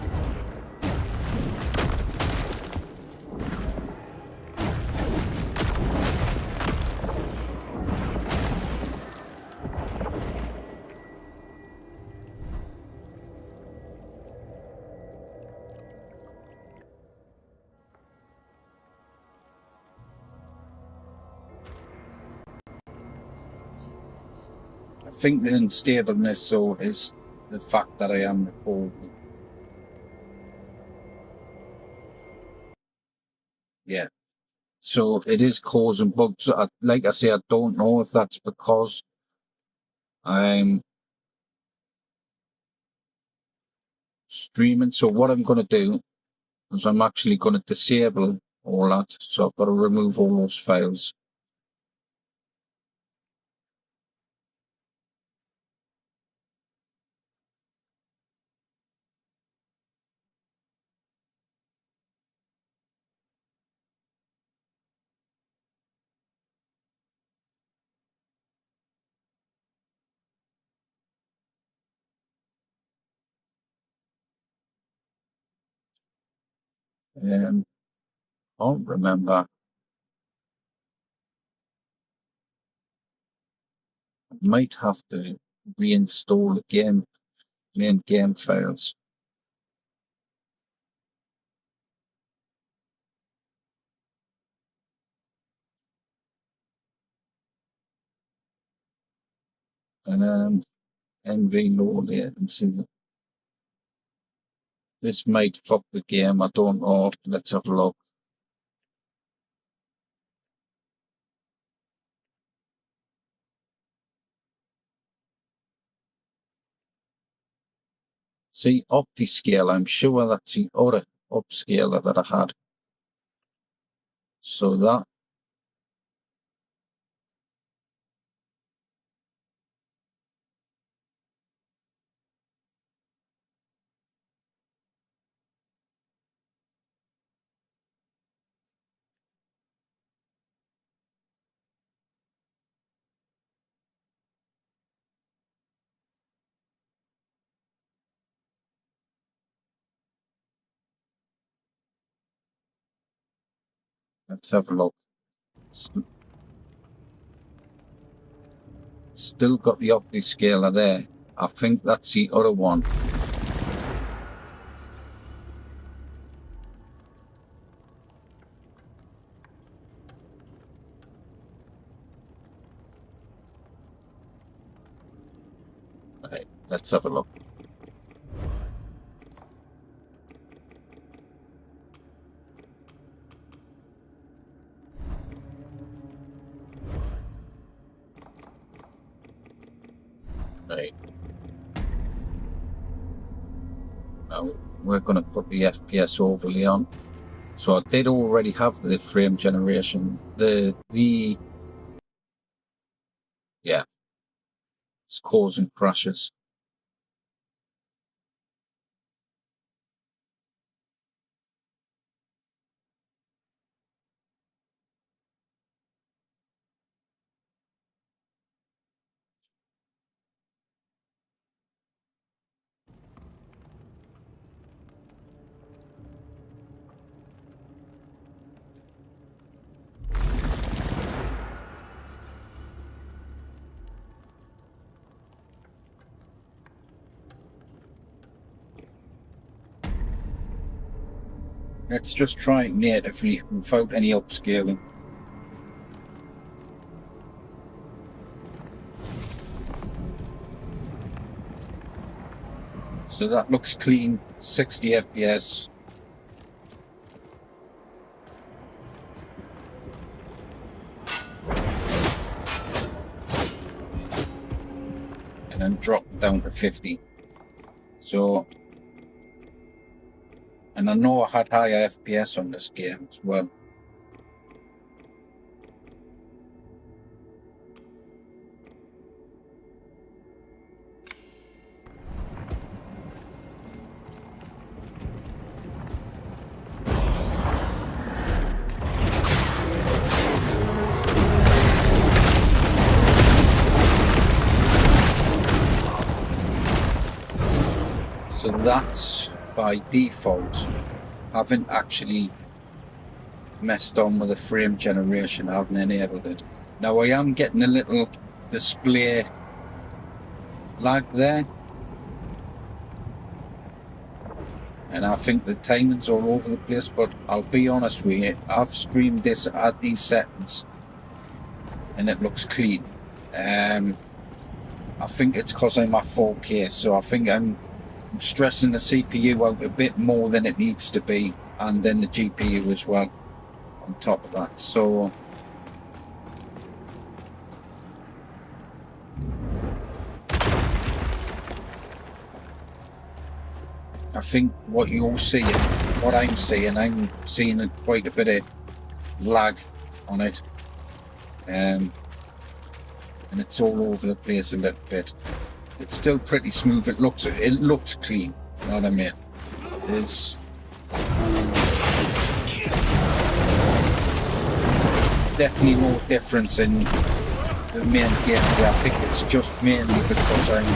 I think the unstableness so is the fact that I am recording. Yeah. So it is causing bugs. Like I say, I don't know if that's because I'm streaming. So what I'm going to do is I'm actually going to disable all that. So I've got to remove all those files. I don't remember. I might have to reinstall the game, main game files. And NV load it and see. This might fuck the game. I don't know. Let's have a look. See, OptiScale, I'm sure that's the other upscaler that I had. So that. Let's have a look. Still got the OptiScaler there. I think that's the other one. Right, let's have a look. Right. Now we're going to put the FPS overlay on. So I did already have the frame generation. Yeah, it's causing crashes. Let's just try it natively without any upscaling. So that looks clean, 60 FPS. And then drop down to 50. So, and I know I had higher FPS on this game as well. So that's by default. I haven't actually messed on with the frame generation. I haven't enabled it. Now I am getting a little display lag there, and I think the timing's all over the place, but I'll be honest with you, I've streamed this at these settings and it looks clean. I think it's because I'm at 4K, so I think I'm stressing the CPU out a bit more than it needs to be, and then the GPU as well on top of that. So I think what you're seeing, what I'm seeing quite a bit of lag on it, and it's all over the place a little bit. It's still pretty smooth. It looks clean. You know what I mean? There's definitely no difference in the main gameplay. I think it's just mainly because I'm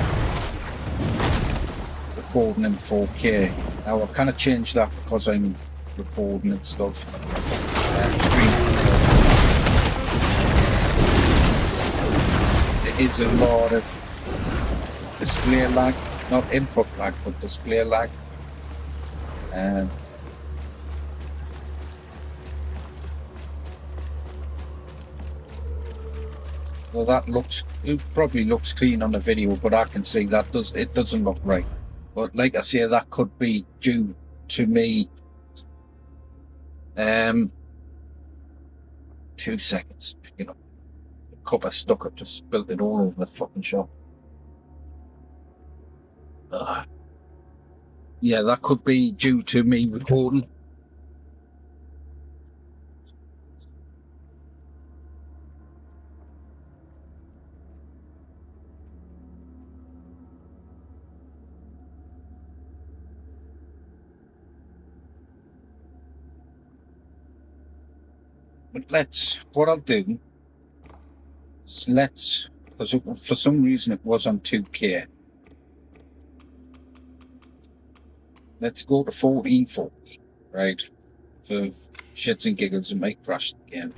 recording in 4K. Now I kind of changed that because I'm recording and stuff. Streaming. There is a lot of display lag, not input lag, but display lag. Well, it probably looks clean on the video, but I can see that it doesn't look right. But like I say, that could be due to me. 2 seconds, you know, the cup I stuck up, just spilled it all over the fucking shop. Yeah, that could be due to me recording. But what I'll do is because for some reason it was on 2K. Let's go to 1440, right? For shits and giggles, and might crash the game.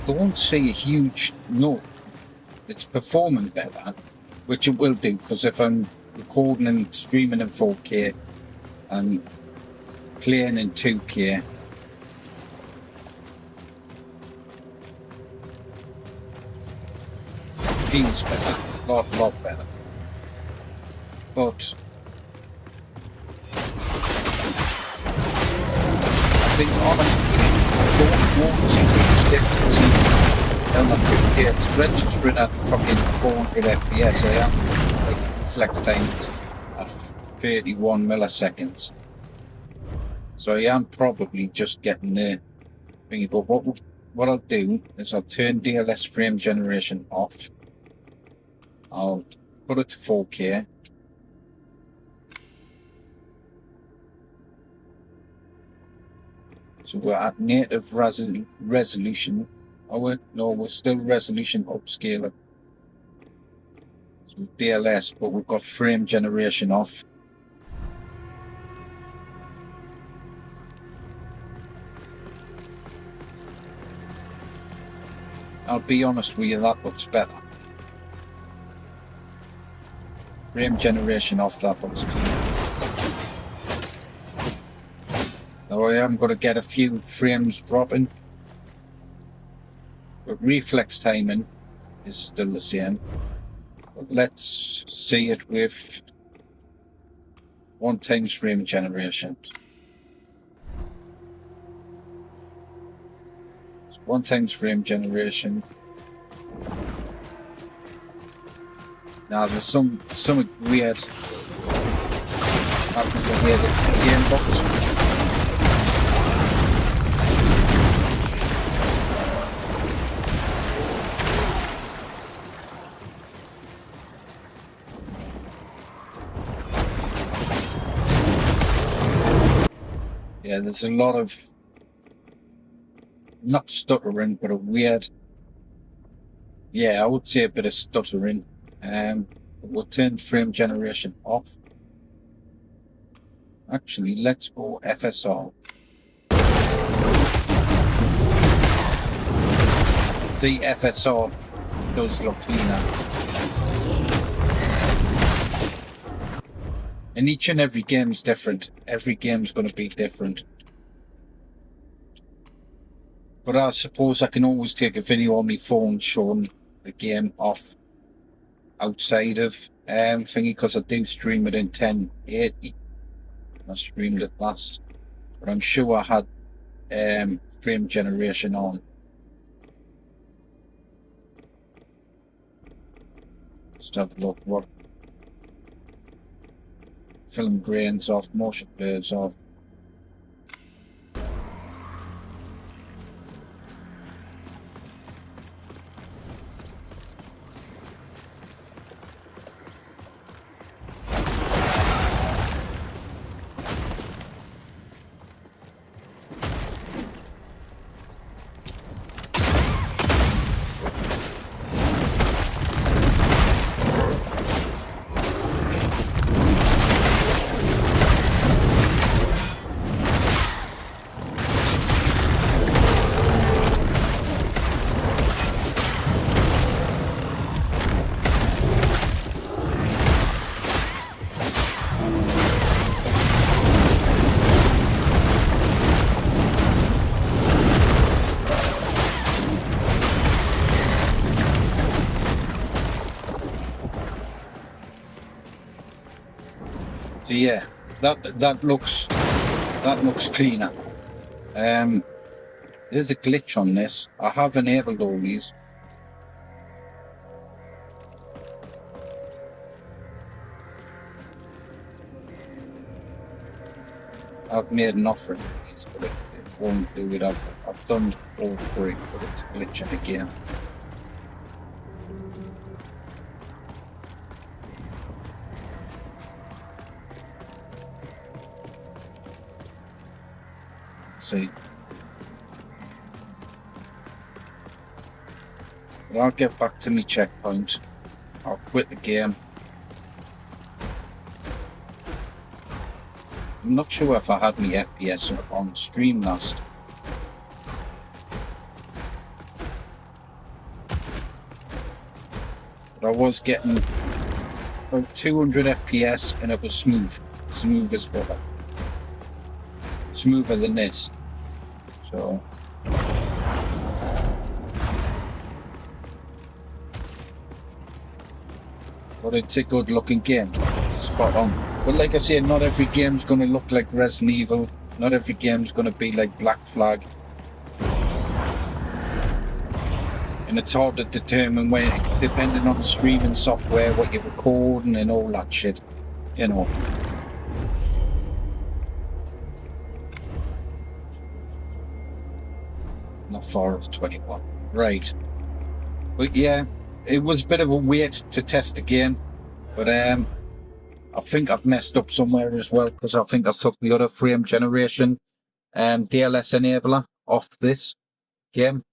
Don't see a huge no. It's performing better, which it will do, because if I'm recording and streaming in 4K and playing in 2K, feels better, lot better. But I think honestly, I don't want to see huge difference in the 2K. It's registering at fucking 400 FPS. I am like flex times at 31 milliseconds. So I am probably just getting the thingy. But what I'll do is I'll turn DLSS frame generation off. I'll put it to 4K. So we're at native resolution. Oh, no, we're still resolution upscaler. So DLS, but we've got frame generation off. I'll be honest with you, that looks better. Frame generation off, that looks clean. Now I am going to get a few frames dropping, but reflex timing is still the same. But let's see it with 1x frame generation. So 1x frame generation. Now there's some weird happens with the game box. Yeah, there's a lot of, not stuttering, but a weird, yeah, I would say a bit of stuttering. We'll turn frame generation off. Actually, let's go FSR. The FSR does look cleaner. And each and every game's different. Every game's going to be different. But I suppose I can always take a video on my phone showing the game off outside of thingy, because I do stream it in 1080. I streamed it last. But I'm sure I had frame generation on. Just have a look. What? Film grains off, motion blurs off. So yeah, that looks cleaner. There's a glitch on this. I have enabled all these. I've made an offer of these, but it won't do it. I've done all three, but it's glitching again. See. But I'll get back to my checkpoint. I'll quit the game. I'm not sure if I had my FPS on stream last. But I was getting about 200 FPS and it was smooth. Smooth as well. Smoother than this. So but it's a good looking game. It's spot on. But like I said, not every game's gonna look like Resident Evil. Not every game's gonna be like Black Flag. And it's hard to determine when, depending on the streaming software, what you're recording and all that shit. You know. Not far off 21. Right. But yeah, it was a bit of a wait to test the game. But I think I've messed up somewhere as well, because I think I've took the other frame generation DLS enabler off this game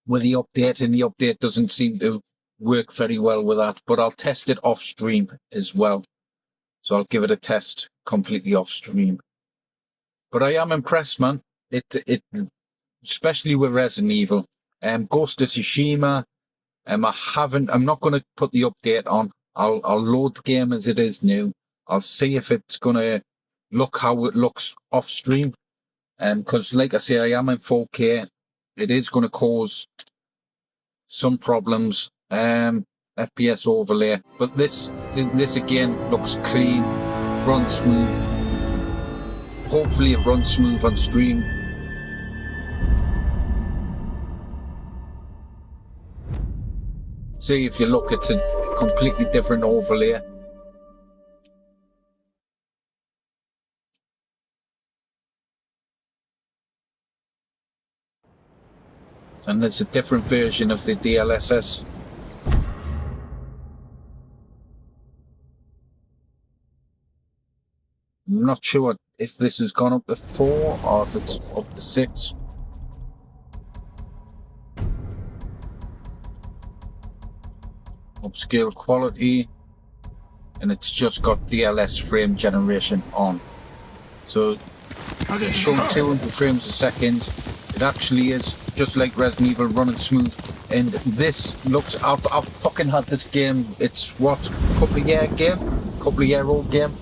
with the update, and the update doesn't seem to work very well with that. But I'll test it off stream as well. So I'll give it a test completely off stream. But I am impressed, man. It especially with Resident Evil, Ghost of Tsushima. I'm not going to put the update on. I'll load the game as it is new. I'll see if it's going to look how it looks off stream. Because like I say, I am in 4K. It is going to cause some problems. FPS overlay, but this again looks clean, runs smooth. Hopefully it runs smooth on stream. See, if you look, it's a completely different overlay. And there's a different version of the DLSS. I'm not sure if this has gone up to 4 or if it's up to 6. Upscale quality, and it's just got DLS frame generation on. So it's showing 200 frames a second. It actually is just like Resident Evil, running smooth. And this looks, I've fucking had this game, it's what, couple of year old game.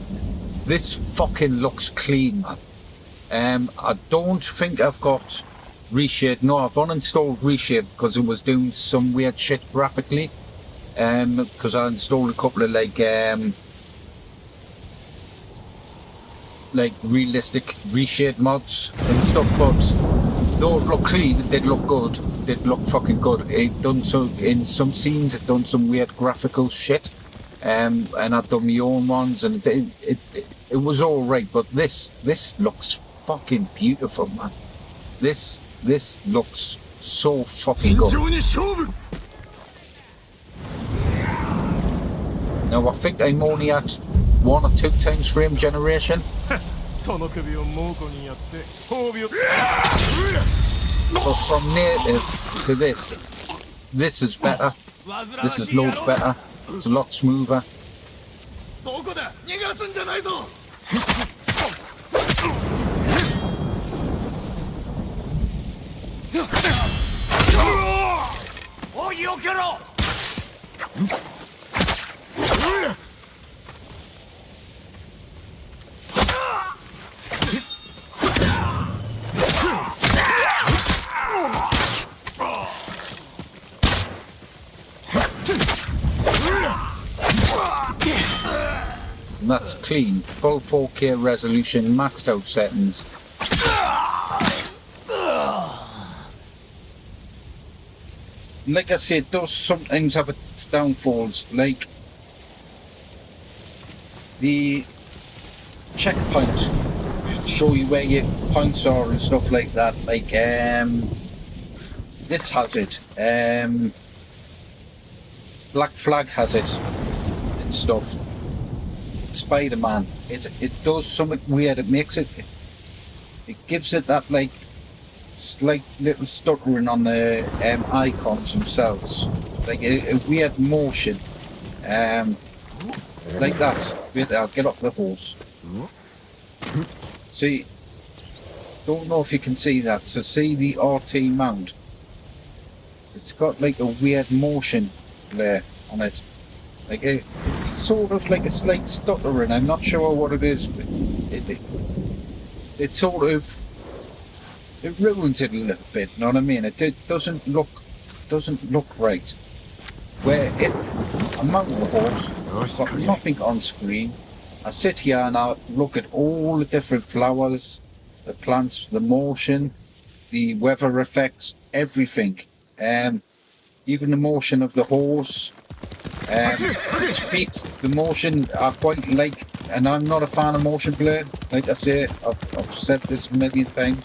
This fucking looks clean, man. I don't think I've got reshade. No, I've uninstalled reshade because it was doing some weird shit graphically. Because I installed a couple of like realistic reshade mods and stuff, but though it looked clean, it did look good. It did look fucking good. It done so in some scenes. It done some weird graphical shit, and I've done my own ones, and it was all right. But this looks fucking beautiful, man. This looks so fucking good. Now I think I'm only at 1 or 2 times frame generation. But from native to this is better. This is loads better. It's a lot smoother. And that's clean, full 4K resolution, maxed out settings. Like I said, those sometimes have its downfalls, like the checkpoint, show you where your points are and stuff like that. Like this has it, Black Flag has it and stuff. Spider-Man, it does something weird. It makes it gives it that like slight little stuttering on the icons themselves, like a weird motion, like that. Wait, I'll get off the horse. See, don't know if you can see that. So see the RT mount, it's got like a weird motion there on it. Like it's sort of like a slight stuttering. I'm not sure what it is, but it sort of, it ruins it a little bit. You know what I mean? It doesn't look right. Where I'm out on the horse, I've got nothing on screen. I sit here and I look at all the different flowers, the plants, the motion, the weather effects, everything. Even the motion of the horse. Its feet, the motion I quite like, and I'm not a fan of motion blur. Like I say, I've said this a million times.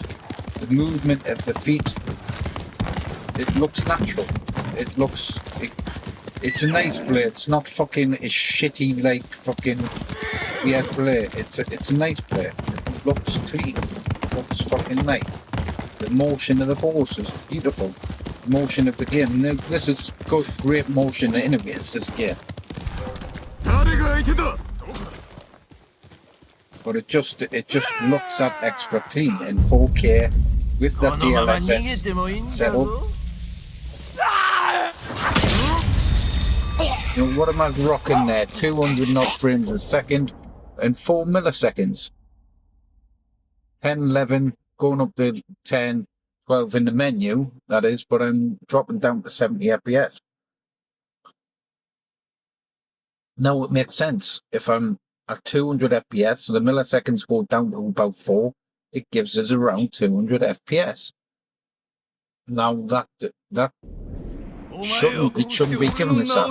The movement of the feet, it looks natural. It's a nice blur. It's not fucking a shitty like fucking weird blur. It's a nice blur. It looks clean. It looks fucking nice. The motion of the horse is beautiful. Motion of the game. Now, this has got great motion anyways, this game. But it just looks that extra clean in 4K with that DLSS setup. Now, what am I rocking there? 200 knot frames a second and 4 milliseconds. 10, 11, going up to 10. 12 in the menu, that is, but I'm dropping down to 70 FPS. Now it makes sense. If I'm at 200 FPS, so the milliseconds go down to about 4, it gives us around 200 FPS. Now that shouldn't be giving us that.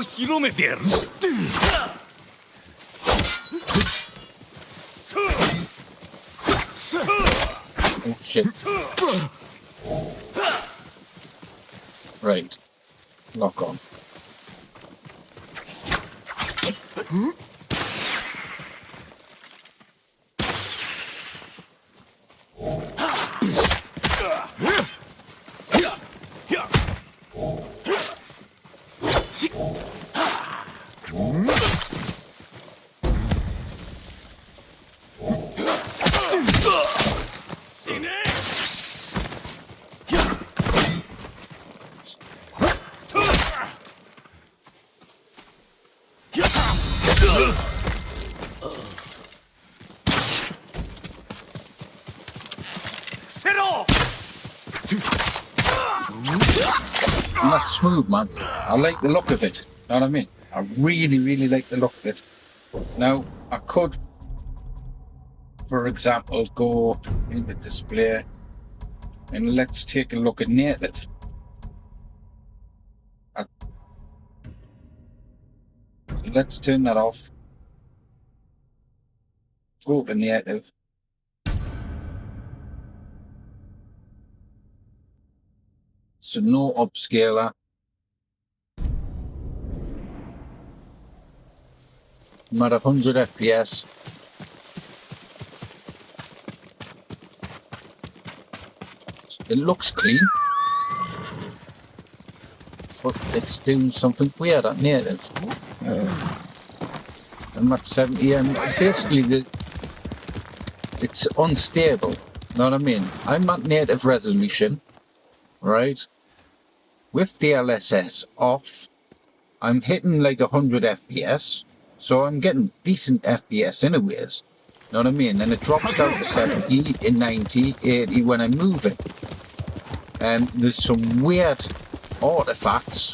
Oh shit. Right. Lock on. And that's smooth, man. I like the look of it. Know what I mean? I really, really like the look of it. Now, I could, for example, go into display and let's take a look at native. So let's turn that off. Go to native. So no upscaler. I'm at 100 FPS. It looks clean, but it's doing something weird at native. I'm at 70 and basically it's unstable. Know what I mean? I'm at native resolution, right? With DLSS off, I'm hitting like 100 FPS, so I'm getting decent FPS anyways. Know what I mean? And it drops down to 70, in 90, 80 when I'm moving. And there's some weird artifacts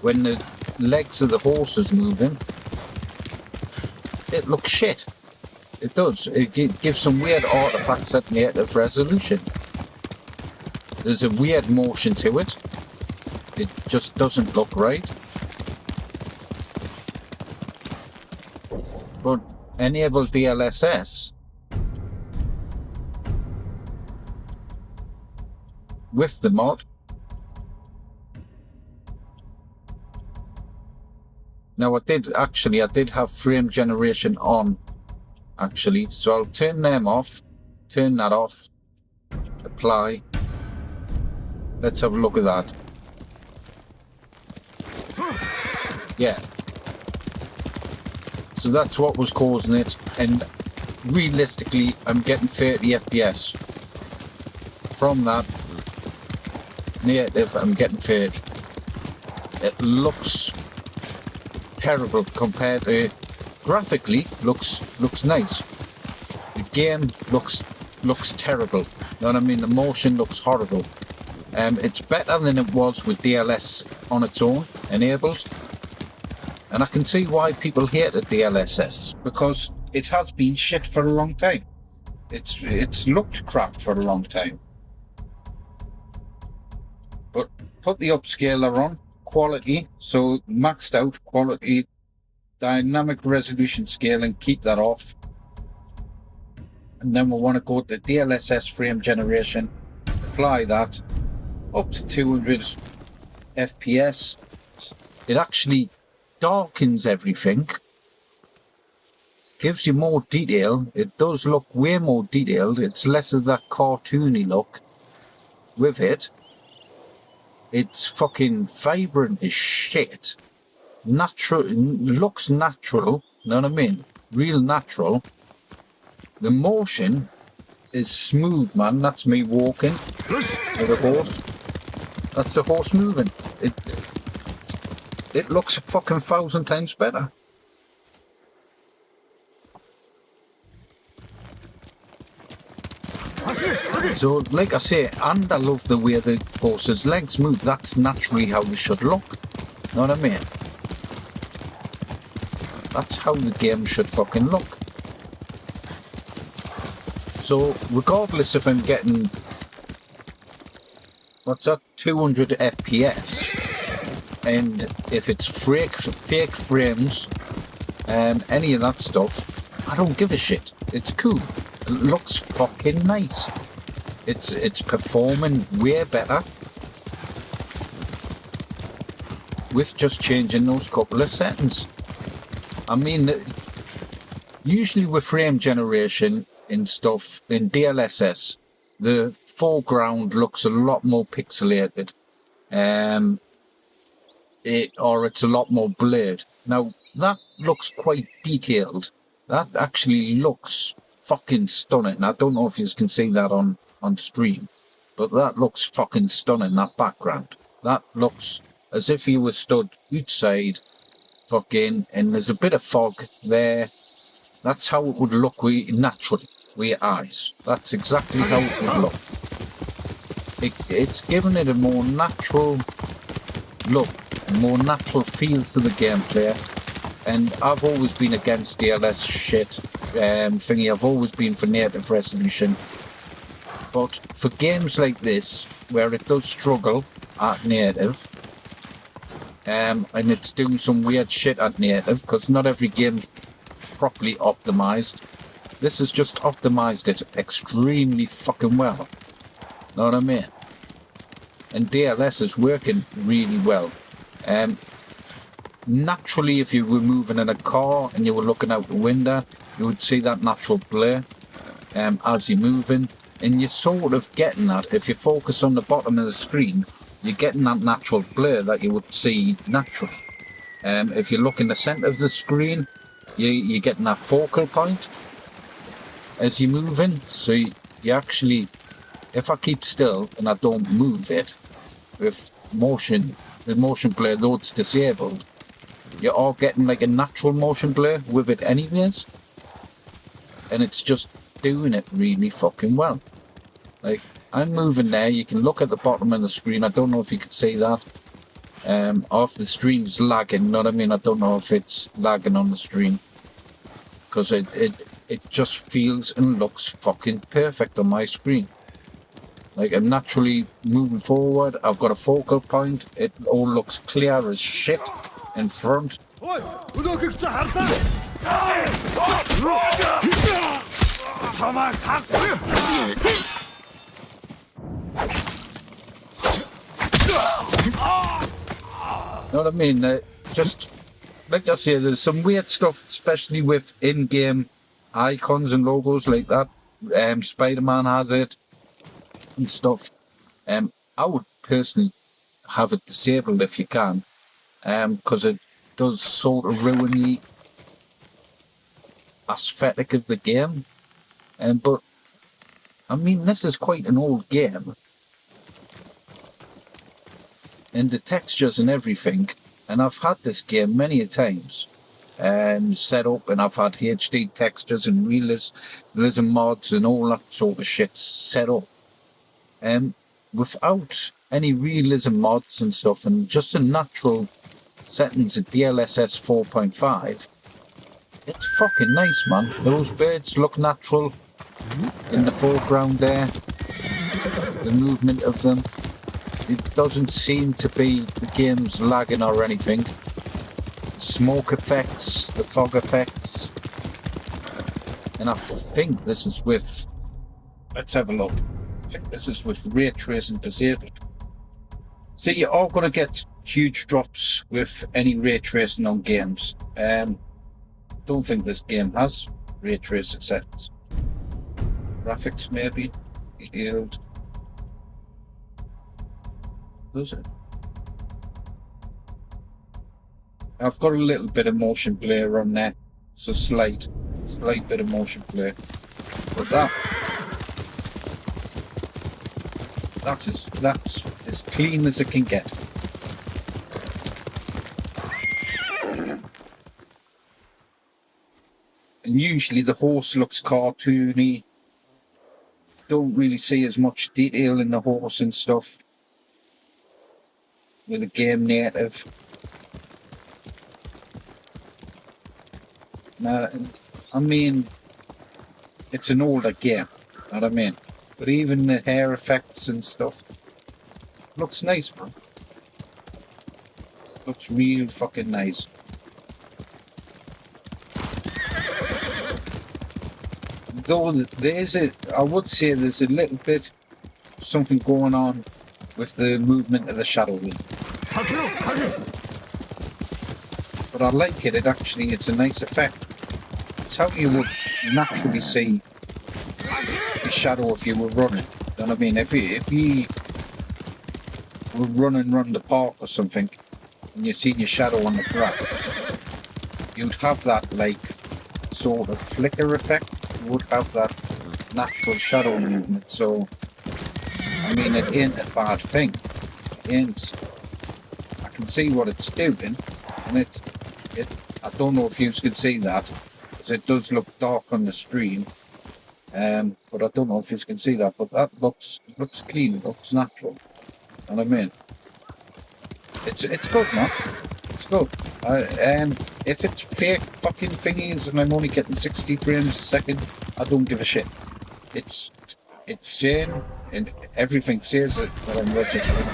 when the legs of the horse is moving. It looks shit. It does. It gives some weird artifacts at native resolution. There's a weird motion to it. It just doesn't look right. But enable DLSS with the mod. Now I did have frame generation on actually, so I'll turn them off, turn that off, apply. Let's have a look at that. Yeah. So that's what was causing it, and realistically I'm getting 30 FPS. From that native I'm getting 30. It looks terrible compared to graphically looks nice. The game looks terrible. You know what I mean? The motion looks horrible. It's better than it was with DLS on its own enabled. And I can see why people hated DLSS, because it has been shit for a long time. It's looked crap for a long time. But put the upscaler on, quality, so maxed out quality, dynamic resolution scaling, keep that off. And then we want to go to DLSS frame generation, apply that, up to 200 FPS. It actually darkens everything, gives you more detail. It does look way more detailed. It's less of that cartoony look with it. It's fucking vibrant as shit. Natural, looks natural, you know what I mean? Real natural. The motion is smooth, man. That's me walking with a horse. That's the horse moving. It looks a fucking 1,000 times better. So, like I say, and I love the way the horse's legs move. That's naturally how they should look. Know what I mean? That's how the game should fucking look. So, regardless if I'm getting, what's that, 200 FPS, and if it's fake frames, any of that stuff, I don't give a shit. It's cool. It looks fucking nice. It's performing way better with just changing those couple of settings. I mean, usually with frame generation and stuff in DLSS, the foreground looks a lot more pixelated, or it's a lot more blurred. Now, that looks quite detailed. That actually looks fucking stunning. I don't know if you can see that on stream, but that looks fucking stunning, that background. That looks as if you were stood outside, fucking, and there's a bit of fog there. That's how it would look naturally with your eyes. That's exactly how it would look. It's given it a more natural look, a more natural feel to the gameplay. And I've always been against DLS shit thingy. I've always been for native resolution. But for games like this, where it does struggle at native, and it's doing some weird shit at native, because not every game's properly optimized, this has just optimized it extremely fucking well. Know what I mean? And DLS is working really well. Naturally, if you were moving in a car and you were looking out the window, you would see that natural blur as you're moving. And you're sort of getting that. If you focus on the bottom of the screen, you're getting that natural blur that you would see naturally. If you look in the centre of the screen, you're getting that focal point as you're moving. So you actually, if I keep still and I don't move it, with motion, the motion blur, though it's disabled, you're all getting like a natural motion blur with it anyways. And it's just doing it really fucking well. Like, I'm moving there, you can look at the bottom of the screen. I don't know if you can see that. Or if the stream's lagging, you know what I mean? I don't know if it's lagging on the stream. Because it just feels and looks fucking perfect on my screen. Like, I'm naturally moving forward, I've got a focal point, it all looks clear as shit in front. Know what I mean? Just like I say, there's some weird stuff, especially with in-game icons and logos like that. Spider-Man has it and stuff. I would personally have it disabled if you can, because it does sort of ruin the aesthetic of the game. But I mean, this is quite an old game. And the textures and everything, and I've had this game many a times set up, and I've had HD textures and realism mods and all that sort of shit set up, without any realism mods and stuff, and just the natural settings of DLSS 4.5. It's fucking nice, man. Those birds look natural in the foreground there, the movement of them. It doesn't seem to be the game's lagging or anything. Smoke effects, the fog effects. And I think this is with... Let's have a look. I think this is with ray tracing disabled. So you're all going to get huge drops with any ray tracing on games. Don't think this game has ray tracing settings. Graphics maybe. Yield. Does it? I've got a little bit of motion blur on there, so slight bit of motion blur. But that's as clean as it can get. And usually the horse looks cartoony. Don't really see as much detail in the horse and stuff with a game native. Now, I mean, it's an older game, know what I mean? But even the hair effects and stuff looks nice, man. Looks real fucking nice. Though I would say there's a little bit something going on with the movement of the shadow wheel. But I like it. It's a nice effect. It's how you would naturally see the shadow if you were running. You know what I mean? If you were running around the park or something and you see your shadow on the ground, you'd have that like sort of flicker effect. You would have that natural shadow movement. So I mean, it ain't a bad thing. It ain't. I can see what it's doing, and it. I don't know if you can see that, because it does look dark on the stream. But I don't know if you can see that. But that looks clean. It looks natural. You know what I mean? It's good, man. It's good. If it's fake fucking thingies and I'm only getting 60 frames a second, I don't give a shit. It's saying, and everything says it that I'm registering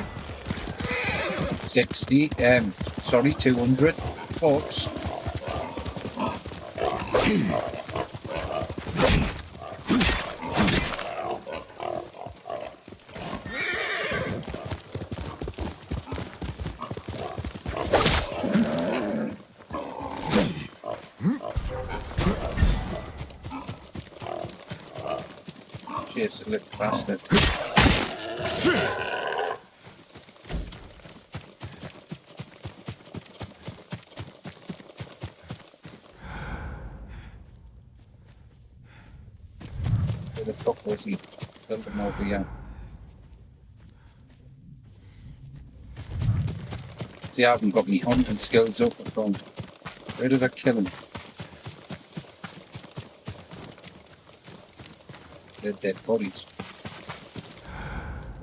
200 bucks. Cheers, little bastard. Where the fuck was he? Build him over here. See, I haven't got me hunting skills up at all. Where did I kill him? They're dead bodies.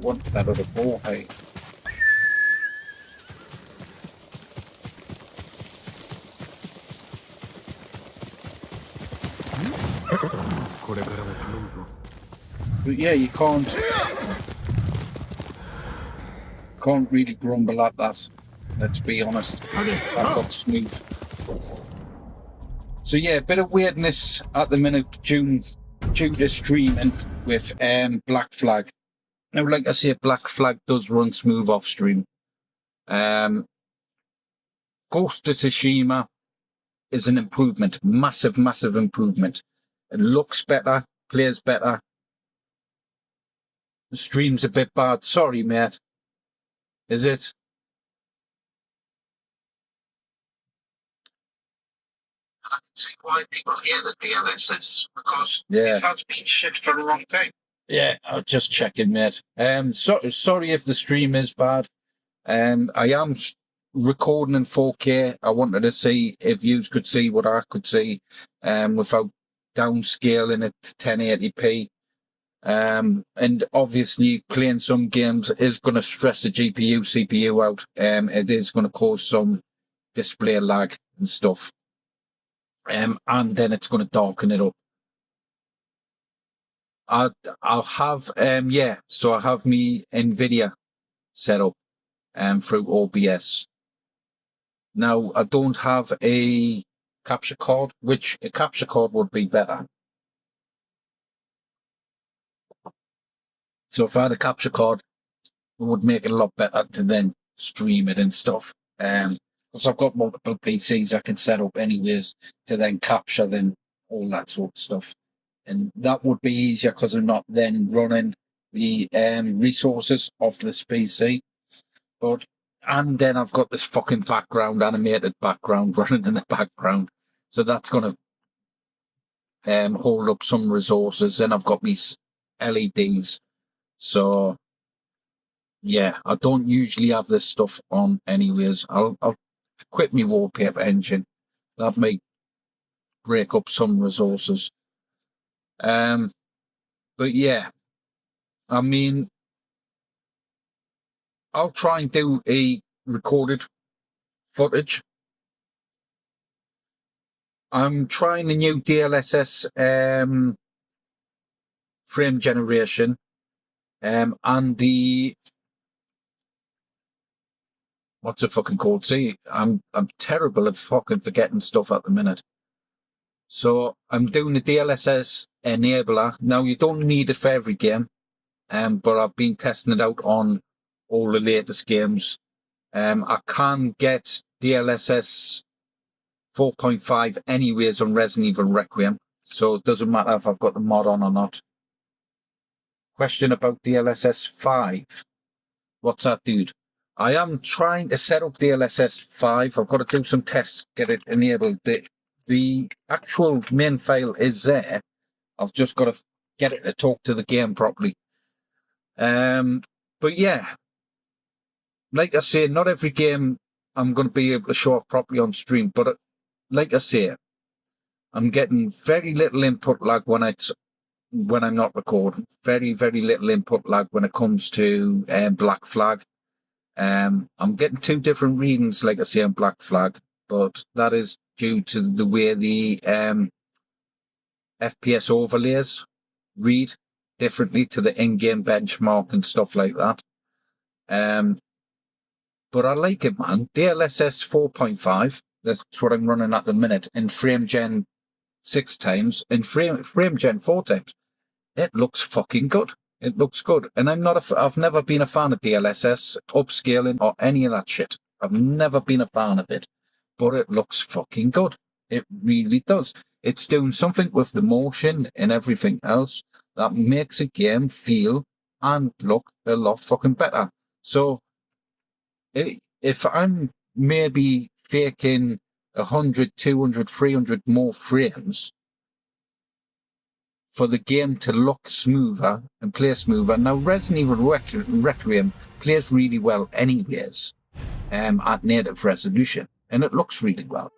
Want that other boar, hey? But yeah, you can't really grumble at that. Let's be honest. That looks smooth. So yeah, a bit of weirdness at the minute due to streaming with Black Flag. Now, like I say, Black Flag does run smooth off stream. Ghost of Tsushima is an improvement, massive improvement. It looks better, plays better. The stream's a bit bad. Sorry, mate. Is it? I can see why people hear the DLSS, because it has been shit for a long time. Yeah, I'm just checking, mate. Sorry if the stream is bad. I am recording in 4K. I wanted to see if you could see what I could see, without downscaling it to 1080p. And obviously playing some games is going to stress the GPU, CPU out. It is going to cause some display lag and stuff. And then it's going to darken it up. I'll have, so I have me NVIDIA set up, through OBS. Now, I don't have a capture card, which a capture card would be better. So if I had a capture card, it would make it a lot better to then stream it and stuff. Because I've got multiple PCs I can set up anyways to then capture then all that sort of stuff. And that would be easier because I'm not then running the resources of this PC. And then I've got this fucking background, animated background running in the background. So that's going to hold up some resources. And I've got these LEDs. So, yeah, I don't usually have this stuff on anyways. I'll quit my wallpaper engine. That may break up some resources. But yeah, I mean, I'll try and do a recorded footage. I'm trying a new DLSS frame generation, and the what's it fucking called? See, I'm terrible at fucking forgetting stuff at the minute. So I'm doing a DLSS enabler. Now you don't need it for every game, but I've been testing it out on all the latest games. I can get DLSS 4.5 anyways on Resident Evil Requiem, so it doesn't matter if I've got the mod on or not. Question about DLSS 5. What's that, dude? I am trying to set up DLSS 5. I've got to do some tests, get it enabled. The actual main file is there. I've just got to get it to talk to the game properly. But yeah, like I say, not every game I'm going to be able to show off properly on stream. But like I say, I'm getting very little input lag when I'm not recording. Very, very little input lag when it comes to Black Flag. I'm getting 2 different readings, like I say, on Black Flag, but that is due to the way the FPS overlays read differently to the in-game benchmark and stuff like that. But I like it, man. DLSS 4.5, that's what I'm running at the minute, in frame gen 6 times, in frame gen 4 times. It looks fucking good. It looks good. And I've never been a fan of DLSS, upscaling, or any of that shit. I've never been a fan of it. But it looks fucking good. It really does. It's doing something with the motion and everything else that makes a game feel and look a lot fucking better. So, if I'm maybe faking 100, 200, 300 more frames for the game to look smoother and play smoother. Now, Resident Evil Requiem plays really well anyways at native resolution, and it looks really well.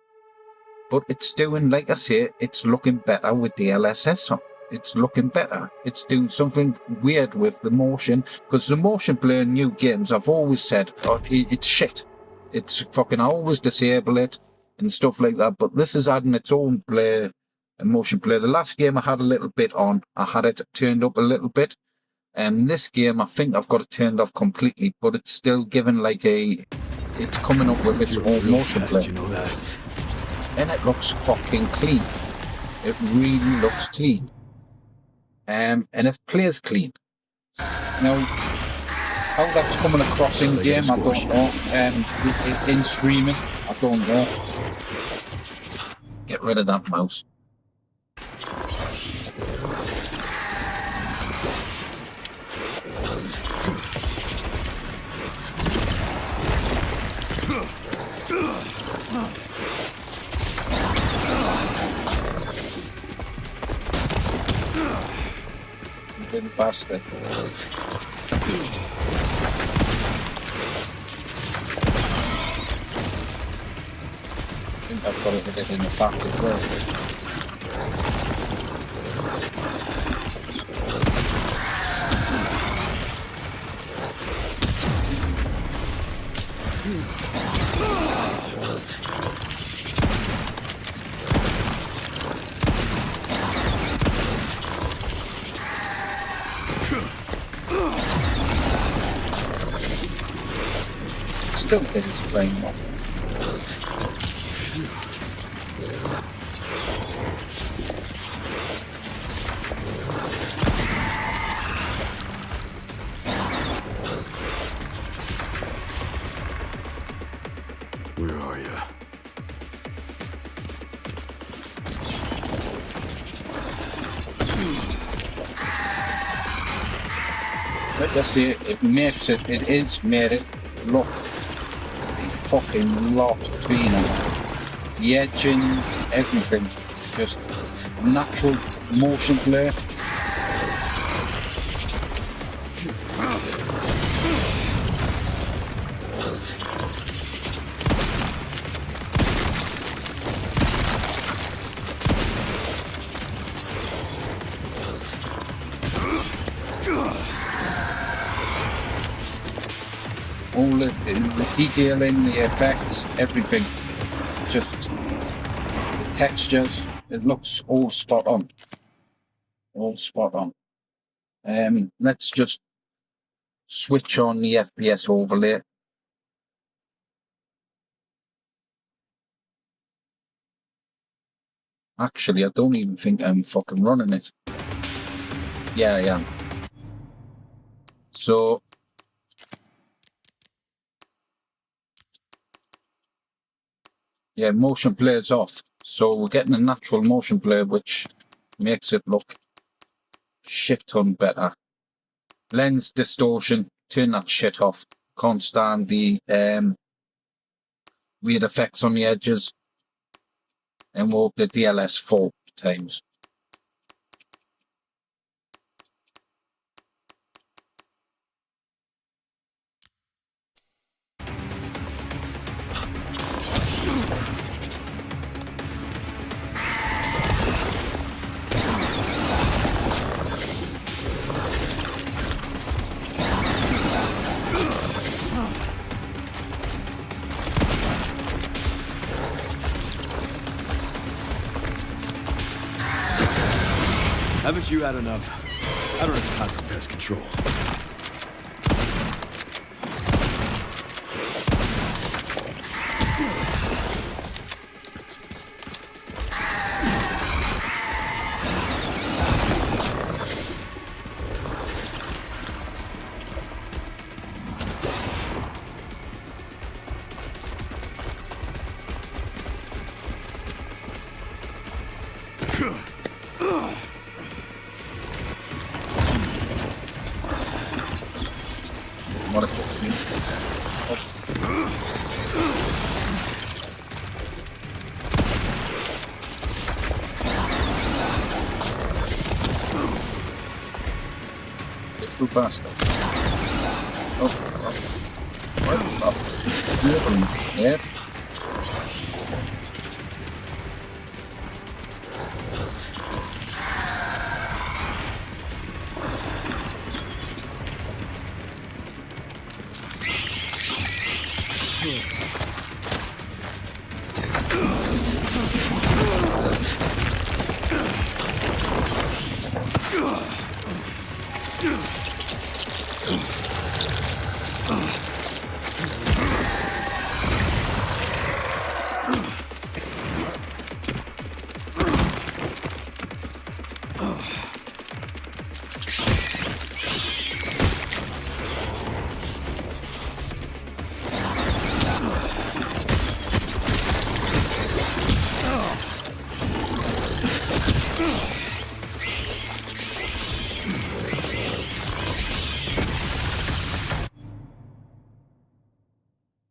But it's doing, like I say, it's looking better with DLSS on. It's looking better. It's doing something weird with the motion, because the motion blur in new games, I've always said, it's shit. It's fucking, I always disable it and stuff like that, but this is adding its own blur and motion blur. The last game I had a little bit on, I had it turned up a little bit, and this game I think I've got it turned off completely, but it's still giving like it's coming up with its own motion blur. You know that. And it looks fucking clean. It really looks clean. And it plays clean. Now, how that's coming across in game, I don't know. In streaming, I don't know. Get rid of that mouse. Little bastard. I think I've got it in the back as well. Still think it's playing well. Where are you? Like I say, it is made it look a fucking lot cleaner. The edging, everything, just natural motion blur. All the detailing, the effects, everything, just the textures, it looks all spot on. All spot on. Let's just switch on the FPS overlay. Actually, I don't even think I'm fucking running it. Yeah, I am. So, yeah, motion blur's off. So we're getting a natural motion blur, which makes it look shit ton better. Lens distortion, turn that shit off, can't stand the weird effects on the edges, and we'll up the DLSS 4 times. Haven't you had enough? I don't have time for pest control. What a little bastard. Yep.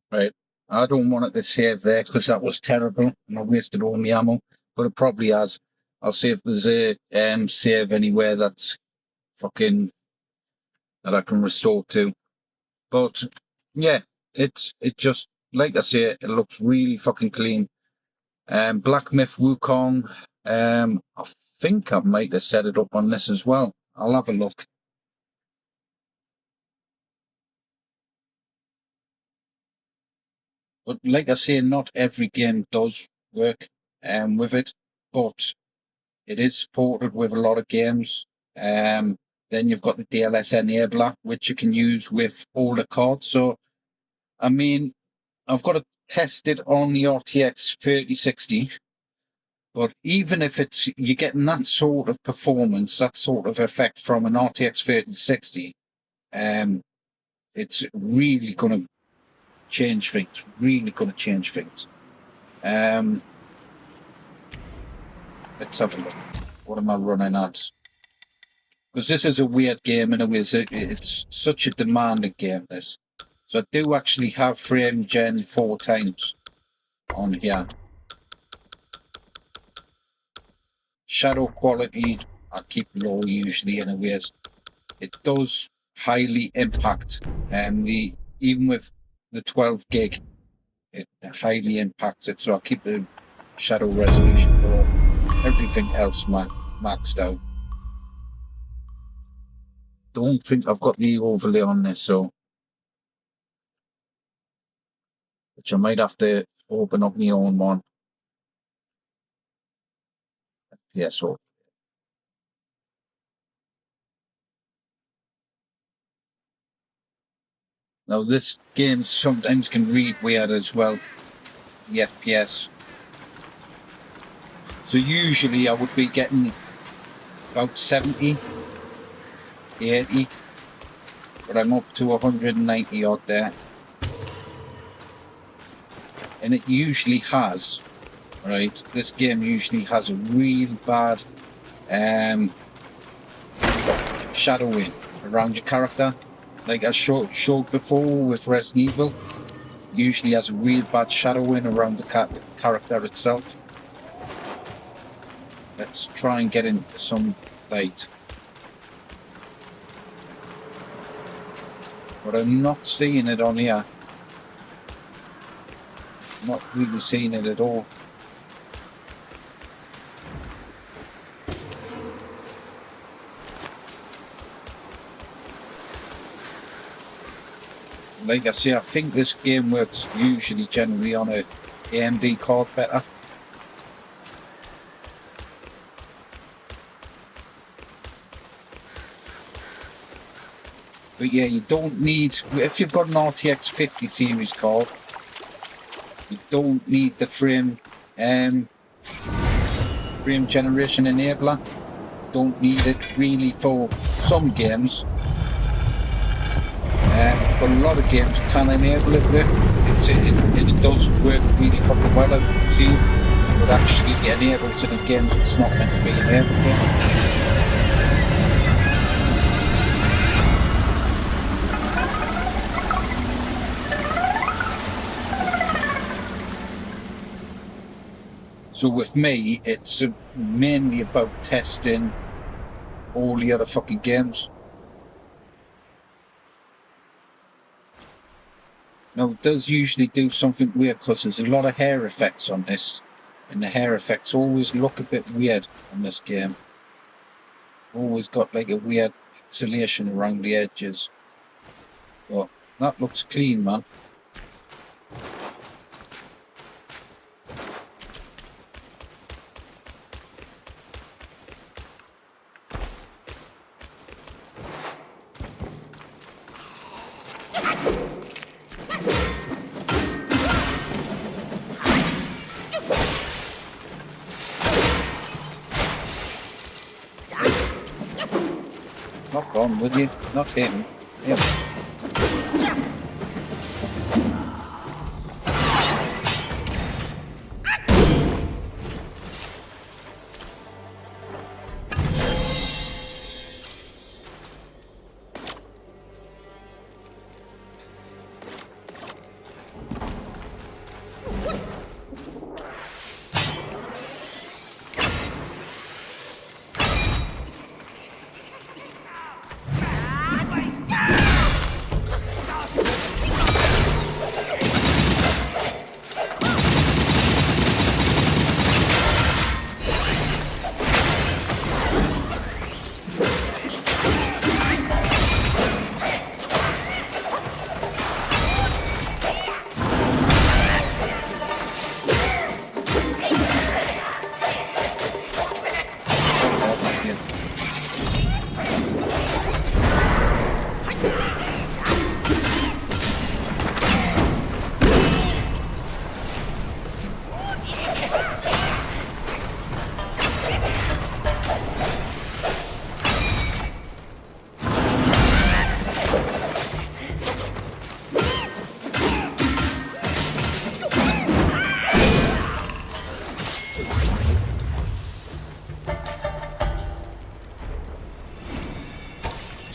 Right, I don't want it to save there because that was terrible and I wasted all my ammo, but it probably has. I'll see if there's a save anywhere that's fucking that I can restore to. But yeah, it just, like I say, it looks really fucking clean. Black Myth Wukong, I think I might have set it up on this as well. I'll have a look. But like I say, not every game does work with it, but it is supported with a lot of games. Then you've got the DLSS enabler, which you can use with older cards. So, I mean, I've got to test it on the RTX 3060, but even if it's you're getting that sort of performance, that sort of effect from an RTX 3060, it's really going to change things. Really going to change things. Let's have a look. What am I running at? Because this is a weird game and it's such a demanding game, this. So I do actually have frame gen 4 times on here. Shadow quality, I keep low usually anyways. It does highly impact, even with the 12 gig, it highly impacts it. So I keep the shadow resolution low. Everything else maxed out. Don't think I've got the overlay on this, so which I might have to open up my own one. Yeah, so now this game sometimes can read weird as well, the FPS. So usually I would be getting about 70, 80, but I'm up to 190 odd there. And it usually has, right, this game usually has a real bad shadowing around your character. like I showed before with Resident Evil, usually has a real bad shadowing around the character itself. Let's try and get into some light. But I'm not seeing it on here. Not really seeing it at all. Like I say, I think this game works usually generally on a AMD card better. But yeah, you don't need, if you've got an RTX 50 series card, you don't need the frame generation enabler. Don't need it really for some games. But a lot of games can enable it with. It does work really fucking well. I see, but actually it enables it in games it's not meant to be enabled in. So with me, it's mainly about testing all the other fucking games. Now it does usually do something weird because there's a lot of hair effects on this. And the hair effects always look a bit weird on this game. Always got like a weird pixelation around the edges. But that looks clean, man. Knock on, would you? Not him. Him.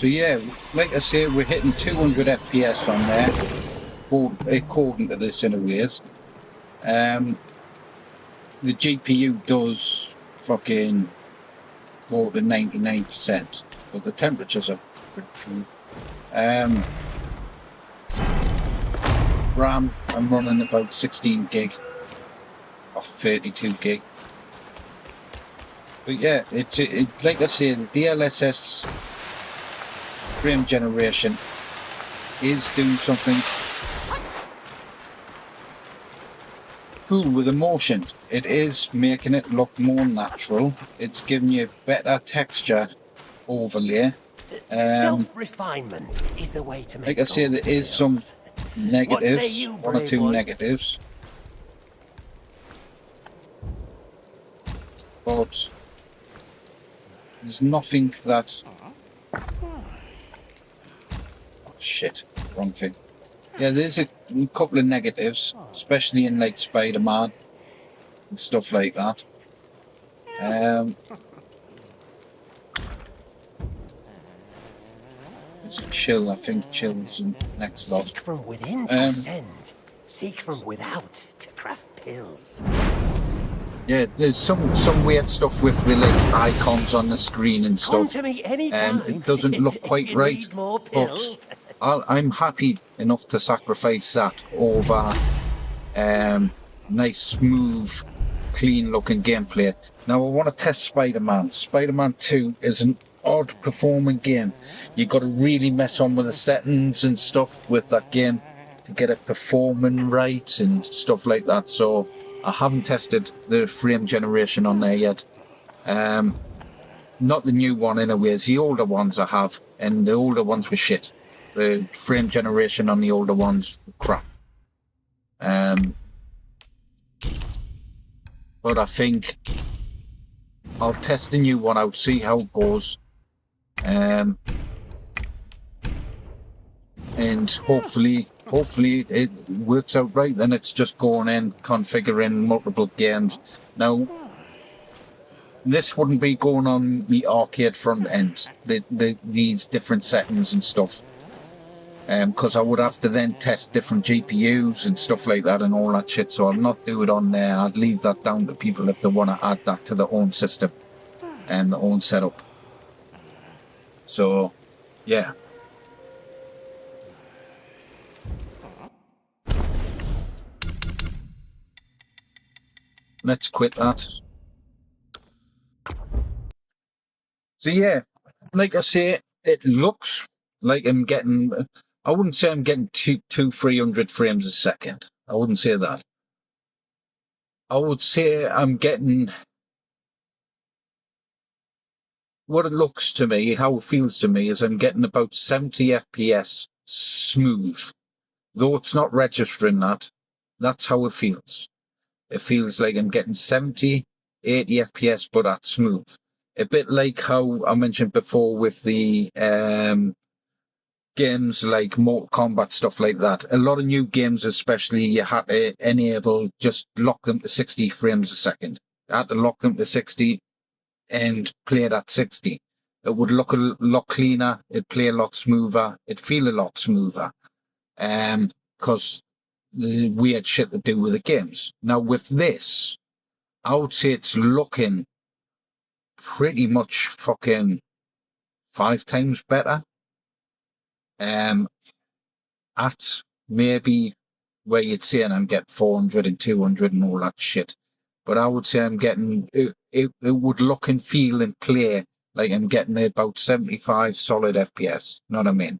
So yeah, like I say, we're hitting 200 FPS on there, according to this anyways. The GPU does fucking go to 99%, but the temperatures are pretty cool. RAM, I'm running about 16 gig or 32 gig. But yeah, it's like I say, the DLSS frame generation is doing something cool with the motion. It is making it look more natural. It's giving you better texture overlay. Self-refinement is the way to make. Like I say, there is some negatives, one or two negatives, but there's nothing that. Shit, wrong thing. Yeah, there's a couple of negatives, especially in like Spider-Man and stuff like that. Chill, I think chill's the next lot. Seek from within to ascend. Seek from without to craft pills. Yeah, there's some weird stuff with the like icons on the screen and Come stuff. to me anytime. It doesn't look quite You right, need more but pills. I'm happy enough to sacrifice that over nice, smooth, clean-looking gameplay. Now I want to test Spider-Man. Spider-Man 2 is an odd performing game. You've got to really mess on with the settings and stuff with that game to get it performing right and stuff like that. So I haven't tested the frame generation on there yet. Not the new one anyways, the older ones I have, and the older ones were shit. The frame generation on the older ones were crap. But I think I'll test the new one out, see how it goes. And hopefully it works out right. Then it's just going in, configuring multiple games. Now, this wouldn't be going on the arcade front end, these different settings and stuff. Because I would have to then test different GPUs and stuff like that and all that shit, so I'll not do it on there. I'd leave that down to people if they want to add that to their own system and their own setup. So, yeah. Let's quit that. So yeah, like I say, it looks like I'm getting, I wouldn't say I'm getting 300 frames a second. I wouldn't say that. I would say I'm getting, what it looks to me, how it feels to me, is I'm getting about 70 FPS smooth. Though it's not registering that, that's how it feels. It feels like I'm getting 70, 80 FPS, but at smooth. A bit like how I mentioned before with the games like Mortal Kombat, stuff like that. A lot of new games especially, you had to enable, just lock them to 60 frames a second. I had to lock them to 60 and play it at 60. It would look a lot cleaner, it'd play a lot smoother, it'd feel a lot smoother. Because the weird shit to do with the games. Now with this, I would say it's looking pretty much fucking 5 times better. At maybe where you'd say I'm getting 400 and 200 and all that shit. But I would say I'm getting, it would look and feel and play like I'm getting about 75 solid FPS. You know what I mean?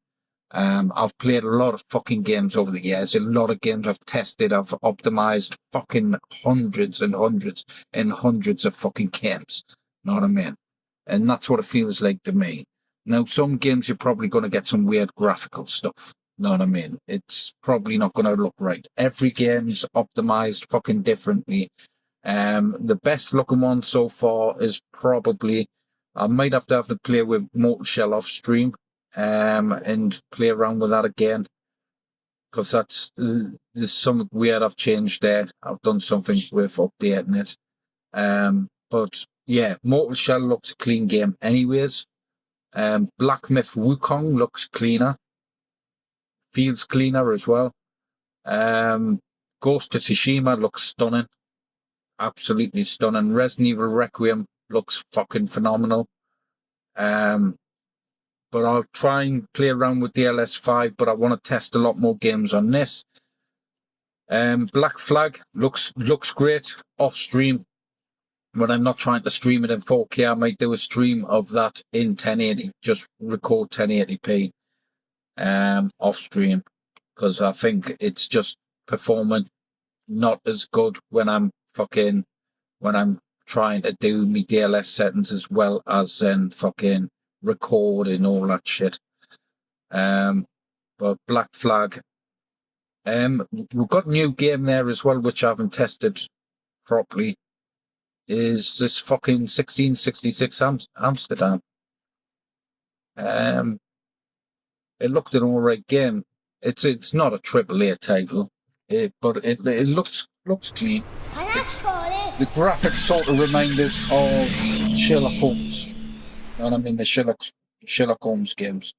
I've played a lot of fucking games over the years. A lot of games I've tested, I've optimized fucking hundreds and hundreds and hundreds of fucking games. You know what I mean? And that's what it feels like to me. Now, some games you're probably going to get some weird graphical stuff. You know what I mean? It's probably not going to look right. Every game's optimized fucking differently. The best looking one so far is probably, I might have to play with Mortal Shell off stream. And play around with that again, because there's something weird I've changed there. I've done something with updating it. But yeah, Mortal Shell looks a clean game anyways. Black Myth Wukong looks cleaner, feels cleaner as well. Ghost of Tsushima looks stunning, absolutely stunning. Resident Evil Requiem looks fucking phenomenal. But I'll try and play around with DLSS 5, but I want to test a lot more games on this. Black Flag looks great off stream. When I'm not trying to stream it in 4K, I might do a stream of that in 1080, just record 1080p off stream, because I think it's just performing not as good when I'm trying to do my DLSS settings as well as then fucking record and all that shit. But Black Flag, we've got a new game there as well, which I haven't tested properly, is this fucking 1666 Amsterdam. It looked an alright game. It's not a AAA title, but it looks clean. The graphics sort of remind us of Sherlock Holmes. You know what I mean? The Sherlock Holmes games.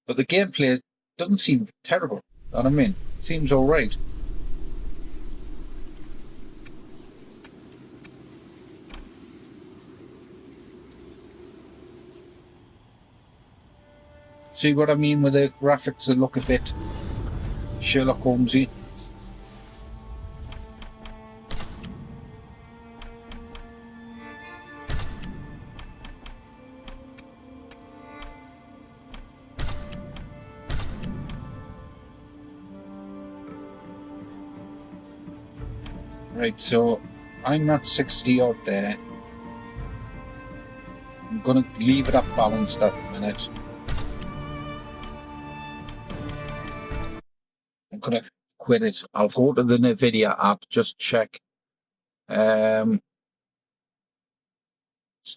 But the gameplay doesn't seem terrible. You know what I mean? It seems alright. See what I mean with the graphics that look a bit Sherlock Holmesy? Right, so I'm at 60 out there. I'm gonna leave it up balanced at the minute. I'm gonna quit it. I'll go to the NVIDIA app, just check. It's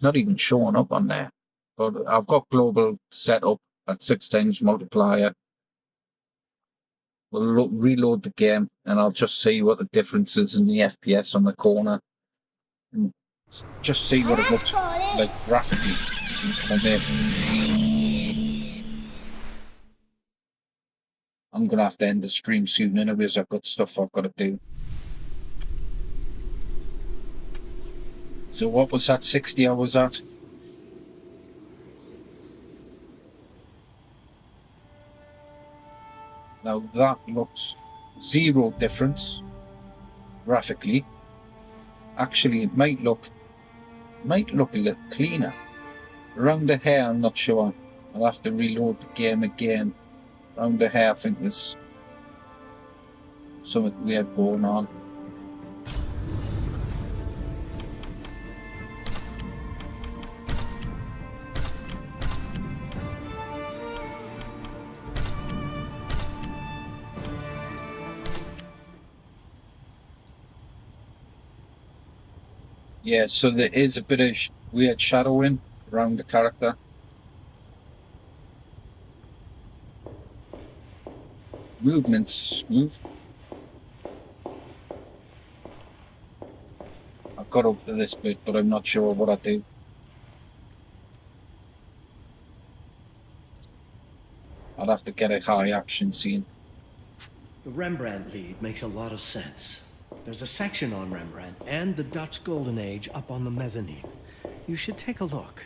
not even showing up on there. But I've got global set up at 6 times multiplier. We'll reload the game and I'll just see what the difference is in the FPS on the corner. And just see what it looks like graphically. I'm gonna have to end the stream soon anyways. I've got stuff I've got to do. So what was that 60 I was at? Now that looks zero difference graphically. Actually, it might look a little cleaner. Around the hair, I'm not sure. I'll have to reload the game again. Around the hair, I think there's something weird going on. Yeah, so there is a bit of weird shadowing around the character. Movement's smooth. I've got up to this bit, but I'm not sure what I do. I'll have to get a high action scene. The Rembrandt lead makes a lot of sense. There's a section on Rembrandt and the Dutch Golden Age up on the mezzanine. You should take a look.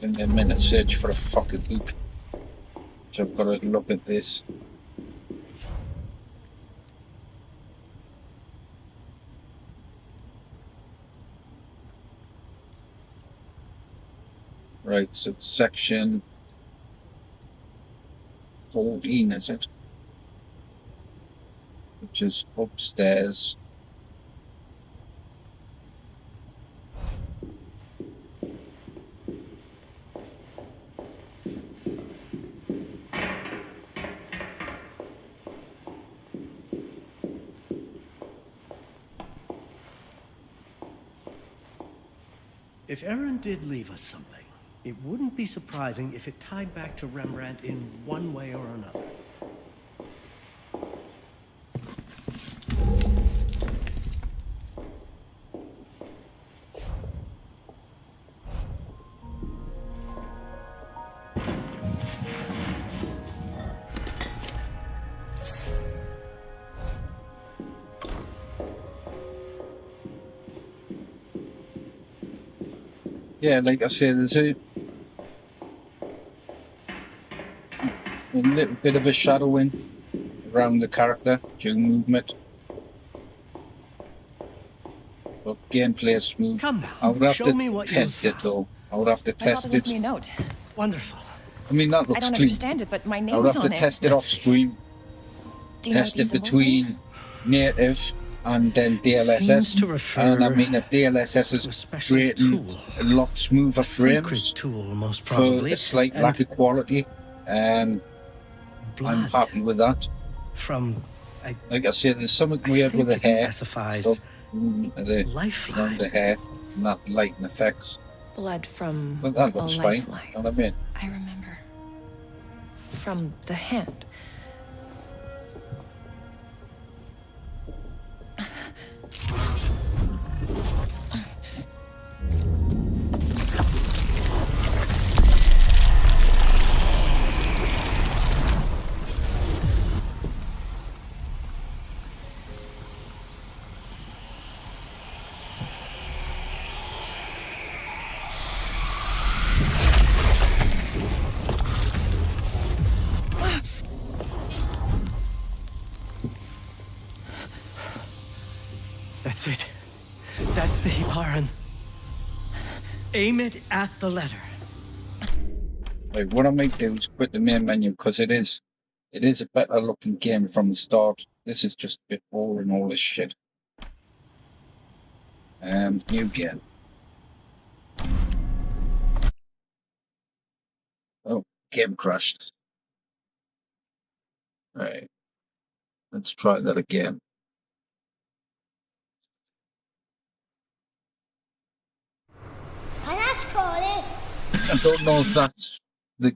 In a minute, search for a fucking book. So I've got to look at this. Right, so it's section 14, is it? Which is upstairs. If Aaron did leave us something, it wouldn't be surprising if it tied back to Rembrandt in one way or another. Yeah, like I said, there's a little bit of a shadowing around the character during movement. But gameplay is smooth. Come now, I would have show me what to you test it found. though. I would have to My test father left me a it. note. Wonderful. I mean, that I looks don't clean. understand it, but my I would name's have on to it. test it off stream. Do you know Test what these it symbols between native and then Seems DLSS. to refer And I mean, if DLSS to a is special creating tool. a lot smoother Sacred frames tool, most for probably. a slight and lack of quality, I'm blood happy with that. from a Like I said, there's something I weird with the think it hair specifies stuff, the lifeline. around the hair, and that lighting effects. Blood from But that looks a fine. lifeline. You know what I mean? I remember. From the hand. That's it. That's the Hibaran. Aim it at the letter. Right, what I might do is quit the main menu because it is a better looking game from the start. This is just a bit boring, all this shit. New game. Oh, game crashed. Right. Let's try that again. I don't know if that's the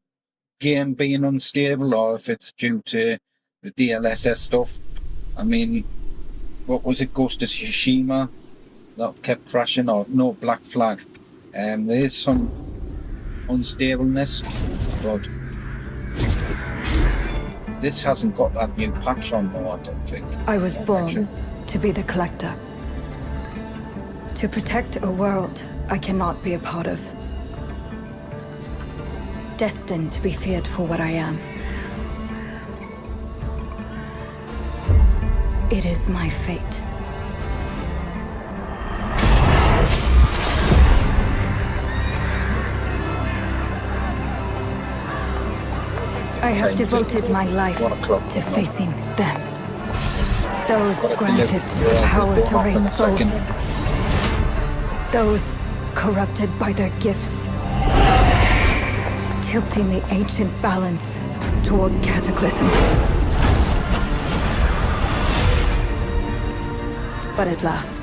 game being unstable or if it's due to the DLSS stuff. I mean, what was it, Ghost of Tsushima that kept crashing, or no, Black Flag. There is some unstableness, but this hasn't got that new patch on though, I don't think. I was born to be the collector. To protect a world I cannot be a part of. Destined to be feared for what I am. It is my fate. I have devoted my life to facing them. Those granted power to raise souls. Those corrupted by their gifts. Tilting the ancient balance toward cataclysm. But at last,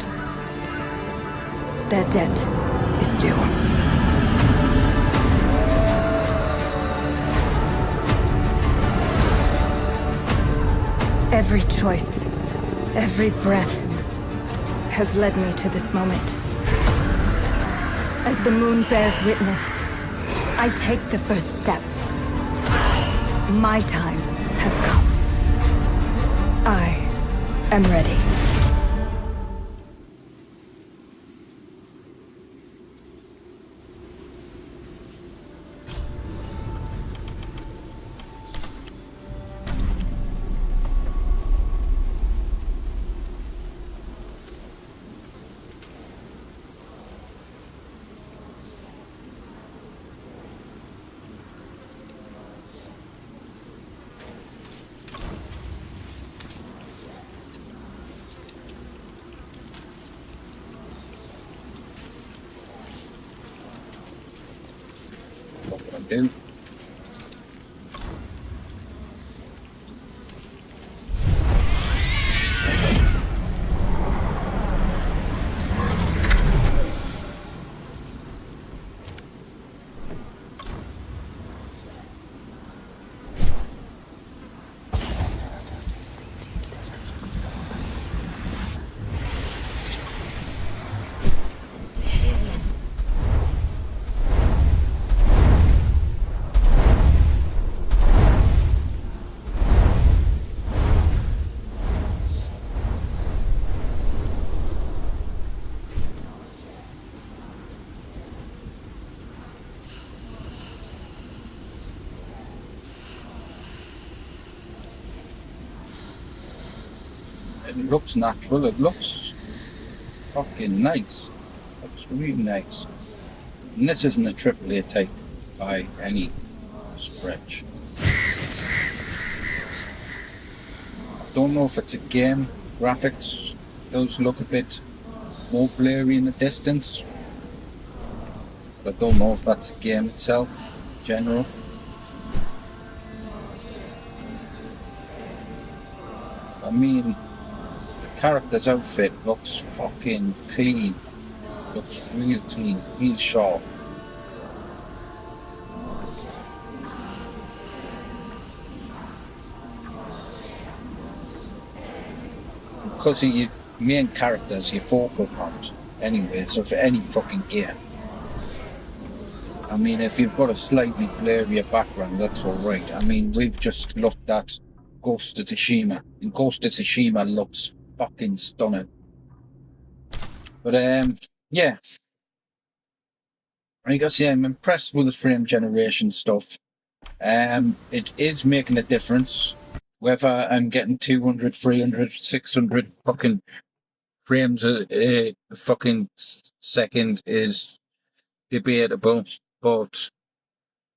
their debt is due. Every choice, every breath has led me to this moment. As the moon bears witness, I take the first step. My time has come. I am ready. Do. It looks natural, it looks fucking nice. It looks really nice. And this isn't a AAA type by any stretch. I don't know if it's a game. Graphics does look a bit more blurry in the distance. But I don't know if that's a game itself, in general. I mean, character's outfit looks fucking clean. Looks real clean, real sharp. Because of your main character's your focal point anyway, so for any fucking game. I mean, if you've got a slightly blurrier background, that's alright. I mean, we've just looked at Ghost of Tsushima, and Ghost of Tsushima looks fucking stunning. But yeah, I guess I'm impressed with the frame generation stuff. It is making a difference whether I'm getting 200, 300, 600 fucking frames a fucking second is debatable, but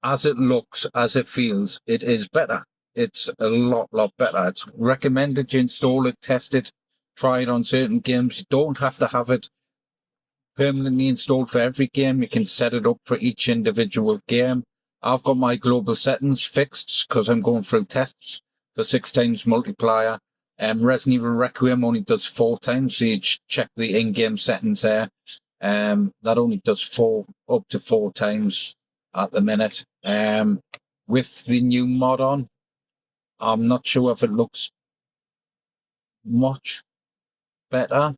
as it looks, as it feels, it is better. It's a lot better. It's recommended you install it, test it, try it on certain games. You don't have to have it permanently installed for every game. You can set it up for each individual game. I've got my global settings fixed because I'm going through tests for 6 times multiplier. Resident Evil Requiem only does 4 times, so you check the in-game settings there. That only does up to 4 times at the minute. With the new mod on, I'm not sure if it looks much better.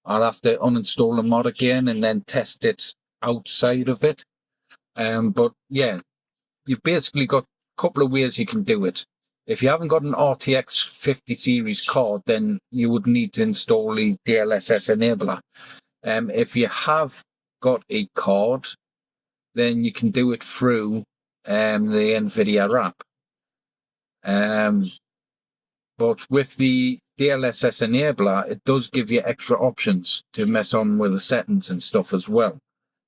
I'll have to uninstall the mod again and then test it outside of it. But yeah, you've basically got a couple of ways you can do it. If you haven't got an RTX 50 series card, then you would need to install the DLSS enabler. If you have got a card, then you can do it through the NVIDIA app. But with the DLSS enabler, it does give you extra options to mess on with the settings and stuff as well.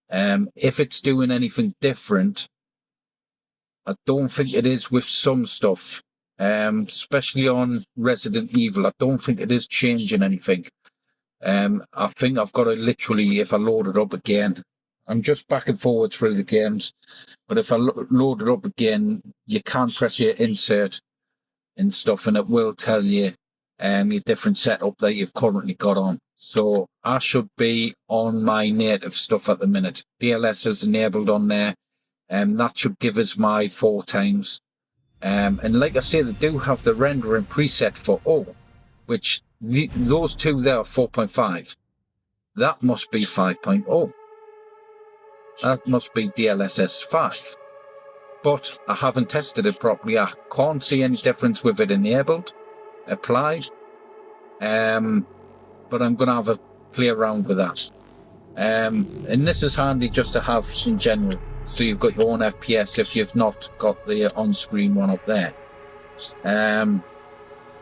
If it's doing anything different, I don't think it is with some stuff, especially on Resident Evil. I don't think it is changing anything. I think I've got to literally, if I load it up again, I'm just back and forward through the games, but if I load it up again, you can press your insert and stuff, and it will tell you your different setup that you've currently got on. So I should be on my native stuff at the minute. DLSS is enabled on there, and that should give us my 4 times. And like I say, they do have the rendering preset for all, which those two there are 4.5. That must be 5.0. That must be DLSS 5. But I haven't tested it properly. I can't see any difference with it enabled, applied. But I'm going to have a play around with that. And this is handy just to have in general. So you've got your own FPS if you've not got the on-screen one up there.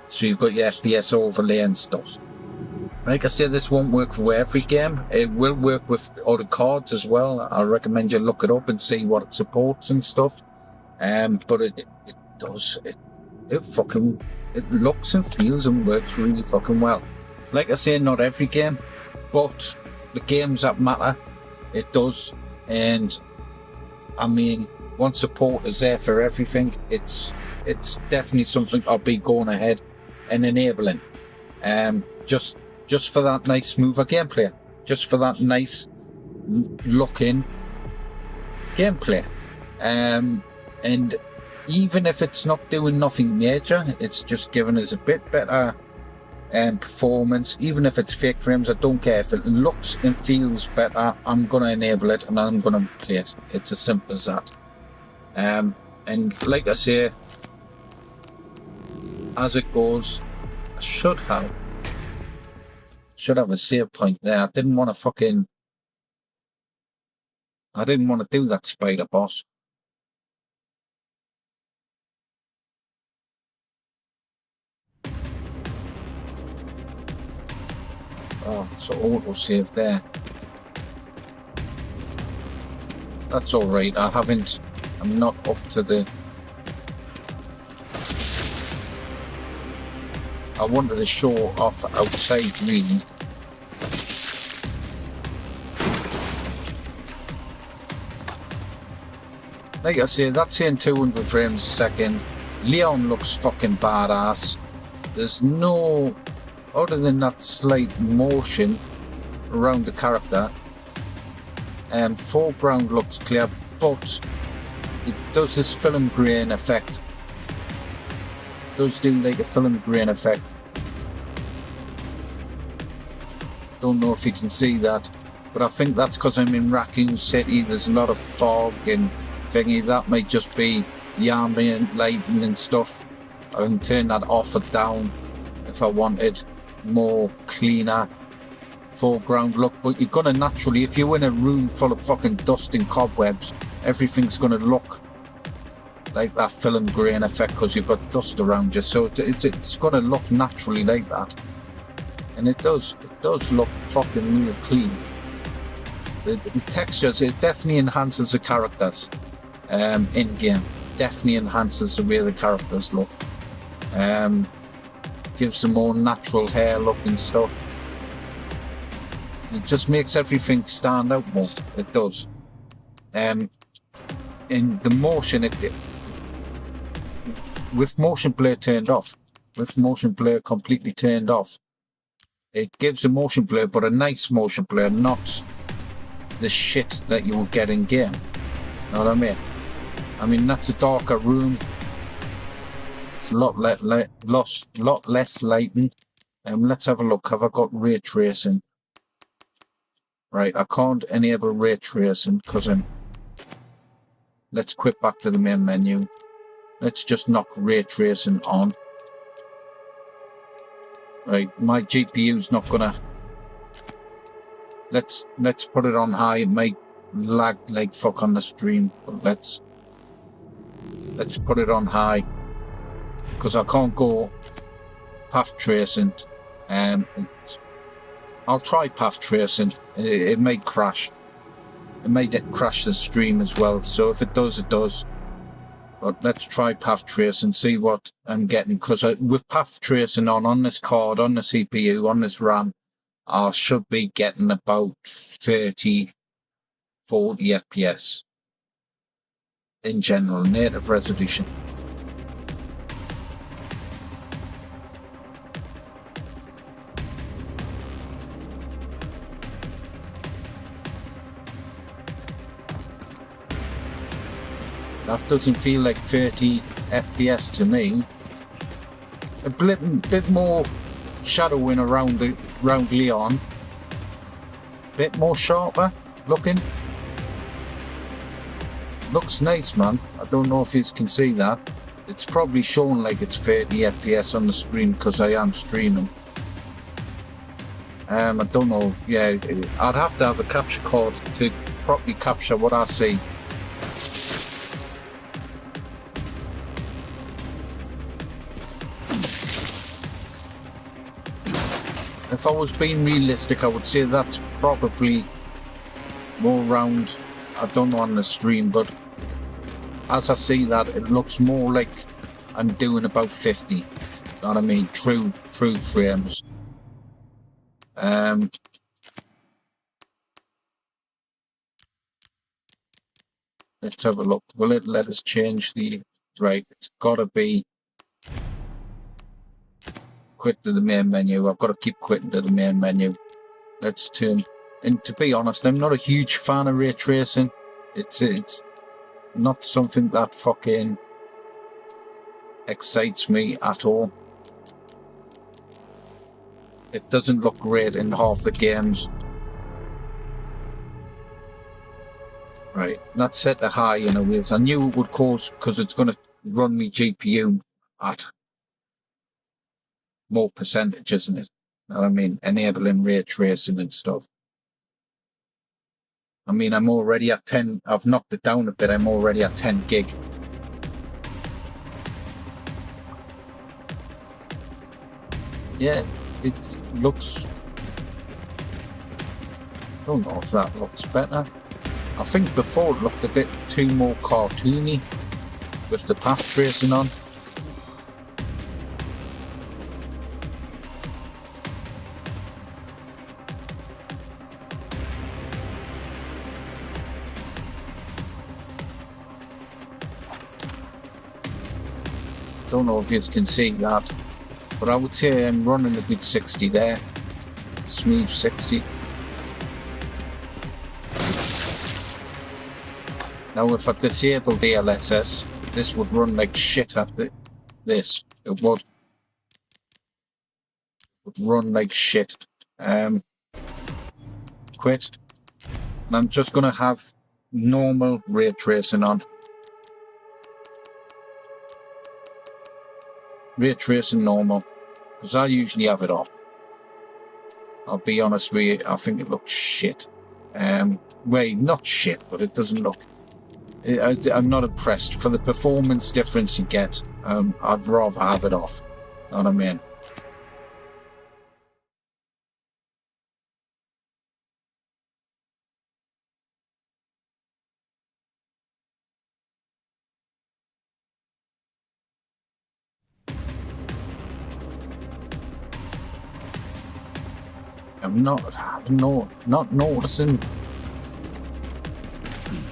So you've got your FPS overlay and stuff. Like I said, this won't work for every game. It will work with other cards as well. I recommend you look it up and see what it supports and stuff. But it does. It looks and feels and works really fucking well. Like I say, not every game, but the games that matter, it does. And I mean, once support is there for everything, it's definitely something I'll be going ahead and enabling. Just for that nice smoother gameplay, just for that nice looking gameplay. And even if it's not doing nothing major, it's just giving us a bit better performance. Even if it's fake frames, I don't care. If it looks and feels better, I'm going to enable it and I'm going to play it. It's as simple as that. And like I say, as it goes, I should have a save point there. I didn't want to do that spider boss. Oh, so auto save there. That's alright. I'm not up to the... I wanted to show off outside really. Like I say, that's in 200 frames a second. Leon looks fucking badass. There's no... other than that slight motion around the character, foreground looks clear, but it does this film grain effect. It does do like a film grain effect. Don't know if you can see that, but I think that's because I'm in Raccoon City. There's a lot of fog and thingy. That might just be the ambient lighting and stuff. I can turn that off or down if I wanted more cleaner foreground look, but you're gonna naturally, if you're in a room full of fucking dust and cobwebs, everything's gonna look like that film grain effect because you've got dust around you, so it's gonna look naturally like that. and it does look fucking real clean. The textures, it definitely enhances the characters in game. Definitely enhances the way the characters look. Gives them more natural hair look and stuff. It just makes everything stand out more. It does. In the motion, with motion blur turned off, with motion blur completely turned off, it gives a motion blur, but a nice motion blur, not the shit that you will get in game. Know what I mean? I mean, that's a darker room. It's a lot less lighting. Let's have a look. Have I got ray tracing? Right, I can't enable ray tracing because I'm... Let's quit back to the main menu. Let's just knock ray tracing on. Right, my GPU's not gonna... Let's put it on high. It might lag like fuck on the stream, but let's put it on high because I can't go path tracing. I'll try path tracing. It may crash. It may crash the stream as well. So if it does, it does. But let's try path tracing, see what I'm getting. Because with path tracing on this card, on the CPU, on this RAM, I should be getting about 30, 40 FPS in general, native resolution. That doesn't feel like 30 FPS to me. A bit more shadowing around Leon. Bit more sharper looking. Looks nice, man. I don't know if you can see that. It's probably shown like it's 30 FPS on the screen because I am streaming. I don't know. Yeah, I'd have to have a capture card to properly capture what I see. If I was being realistic, I would say that's probably more round. I don't know on the stream, but as I see that, it looks more like I'm doing about 50. You know what I mean? True frames. Let's have a look. Will it let us change the... Right, it's gotta be... Quit to the main menu. I've got to keep quitting to the main menu. Let's turn... And to be honest, I'm not a huge fan of ray tracing. It's not something that fucking excites me at all. It doesn't look great in half the games. Right, that's set to high in a way. I knew it would cause, because it's going to run me GPU at more percentage, isn't it? You know what I mean? Enabling ray tracing and stuff. I mean, I'm already at 10. I've knocked it down a bit. I'm already at 10 gig. Yeah, it looks... I don't know if that looks better. I think before it looked a bit too more cartoony with the path tracing on. Don't know if you can see that, but I would say I'm running a good 60 there. Smooth 60. Now if I disable DLSS, this would run like shit at this. It would run like shit. Quit. And I'm just gonna have normal ray tracing on. Ray tracing normal, because I usually have it off. I'll be honest with you, I think it looks shit. Well, not shit, but it doesn't look... I'm not impressed. For the performance difference you get, I'd rather have it off. You know what I mean? I'm not noticing.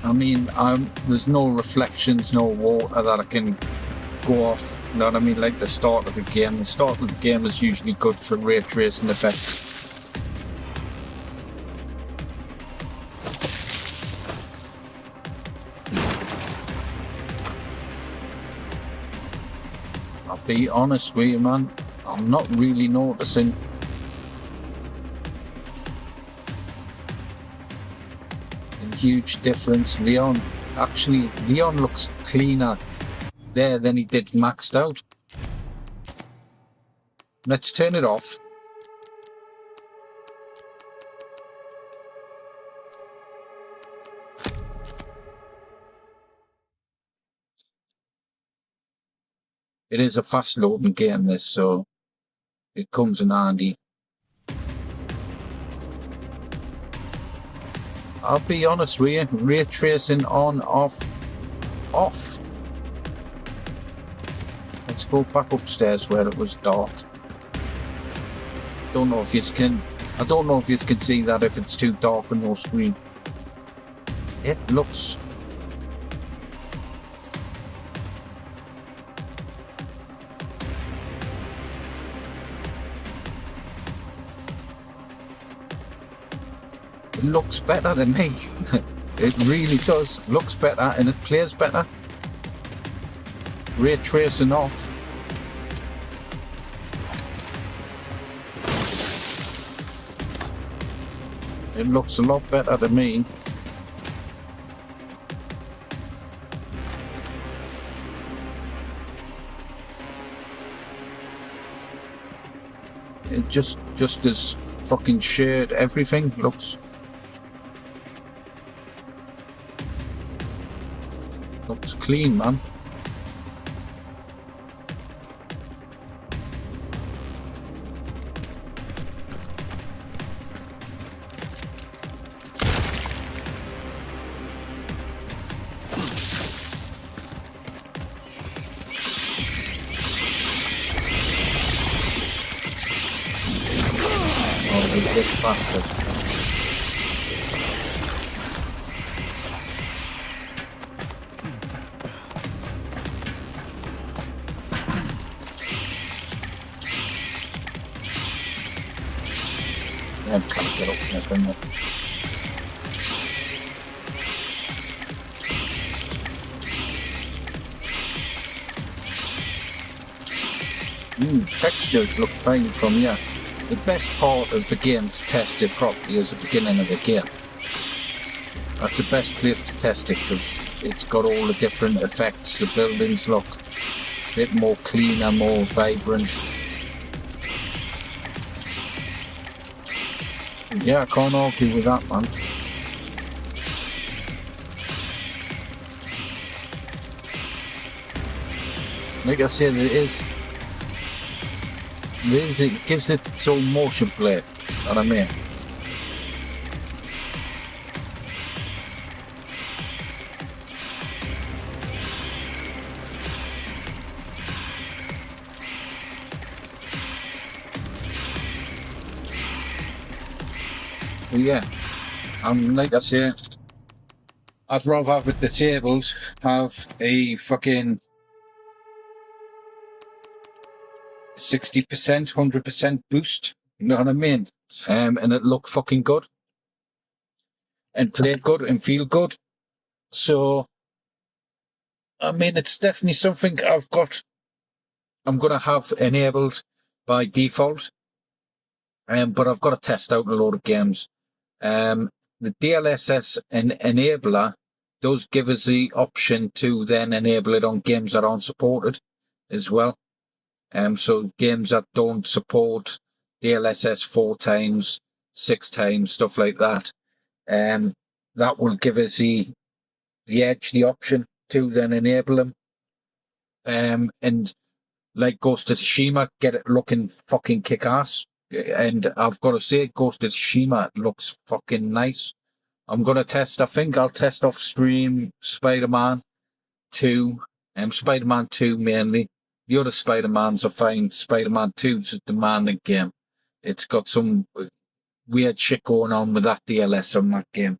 I mean, there's no reflections, no water that I can go off. You know what I mean? Like the start of the game. The start of the game is usually good for ray tracing effects. I'll be honest with you, man. I'm not really noticing. A huge difference. Leon looks cleaner there than he did maxed out. Let's turn it off. It is a fast loading game, this, so it comes in handy. I'll be honest with you, ray tracing on, off. Let's go back upstairs where it was dark. I don't know if you can see that if it's too dark on your screen. It looks... It looks better than me. It really does. Looks better and it plays better. Ray tracing off. It looks a lot better than me. It just as fucking shared everything looks clean, man. Oh, this bastard. I can't get up there, can I? Textures look fine from here. The best part of the game to test it properly is the beginning of the game. That's the best place to test it because it's got all the different effects. The buildings look a bit more cleaner, more vibrant. Yeah, I can't argue with that, man. Like I said, it gives it its own motion play. You know what I mean? But yeah, like I say, I'd rather have it disabled, have a fucking 60%, 100% boost, you know what I mean? And it looked fucking good. And played good and feel good. So, I mean, it's definitely something I'm going to have enabled by default. But I've got to test out a load of games. The DLSS enabler does give us the option to then enable it on games that aren't supported as well. So games that don't support DLSS 4 times, 6 times, stuff like that. That will give us the edge, the option to then enable them. And like Ghost of Tsushima, get it looking fucking kick-ass. And I've got to say, Ghost of Tsushima looks fucking nice. I'm going to test, I think I'll test off stream Spider-Man 2, Spider-Man 2 mainly. The other Spider-Mans are fine. Spider-Man 2's a demanding game. It's got some weird shit going on with that DLS on that game.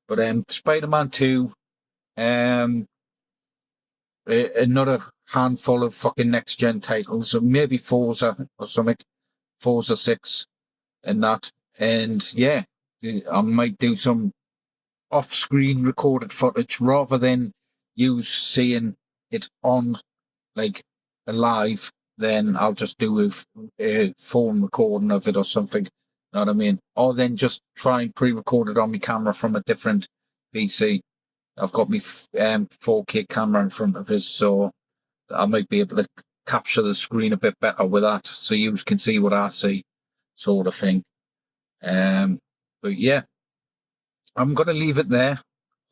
But Spider-Man 2, another handful of fucking next-gen titles, so maybe Forza or something, Forza 6 and that. And yeah, I might do some off-screen recorded footage rather than you seeing it on, like, live. Then I'll just do a phone recording of it or something. You know what I mean? Or then just try and pre-record it on my camera from a different PC. I've got my 4K camera in front of us, so I might be able to capture the screen a bit better with that, so you can see what I see, sort of thing. But yeah, I'm going to leave it there.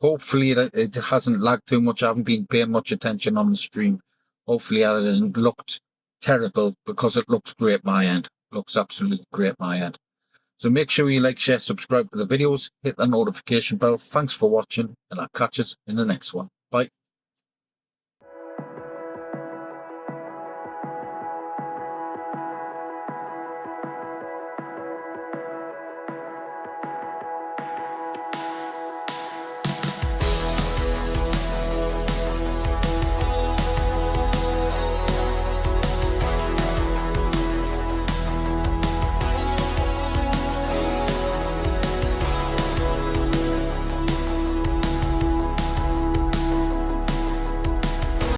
Hopefully it hasn't lagged too much. I haven't been paying much attention on the stream. Hopefully it hasn't looked terrible, because it looks great my end. Looks absolutely great my end. So make sure you like, share, subscribe to the videos, hit the notification bell. Thanks for watching, and I'll catch us in the next one. Bye.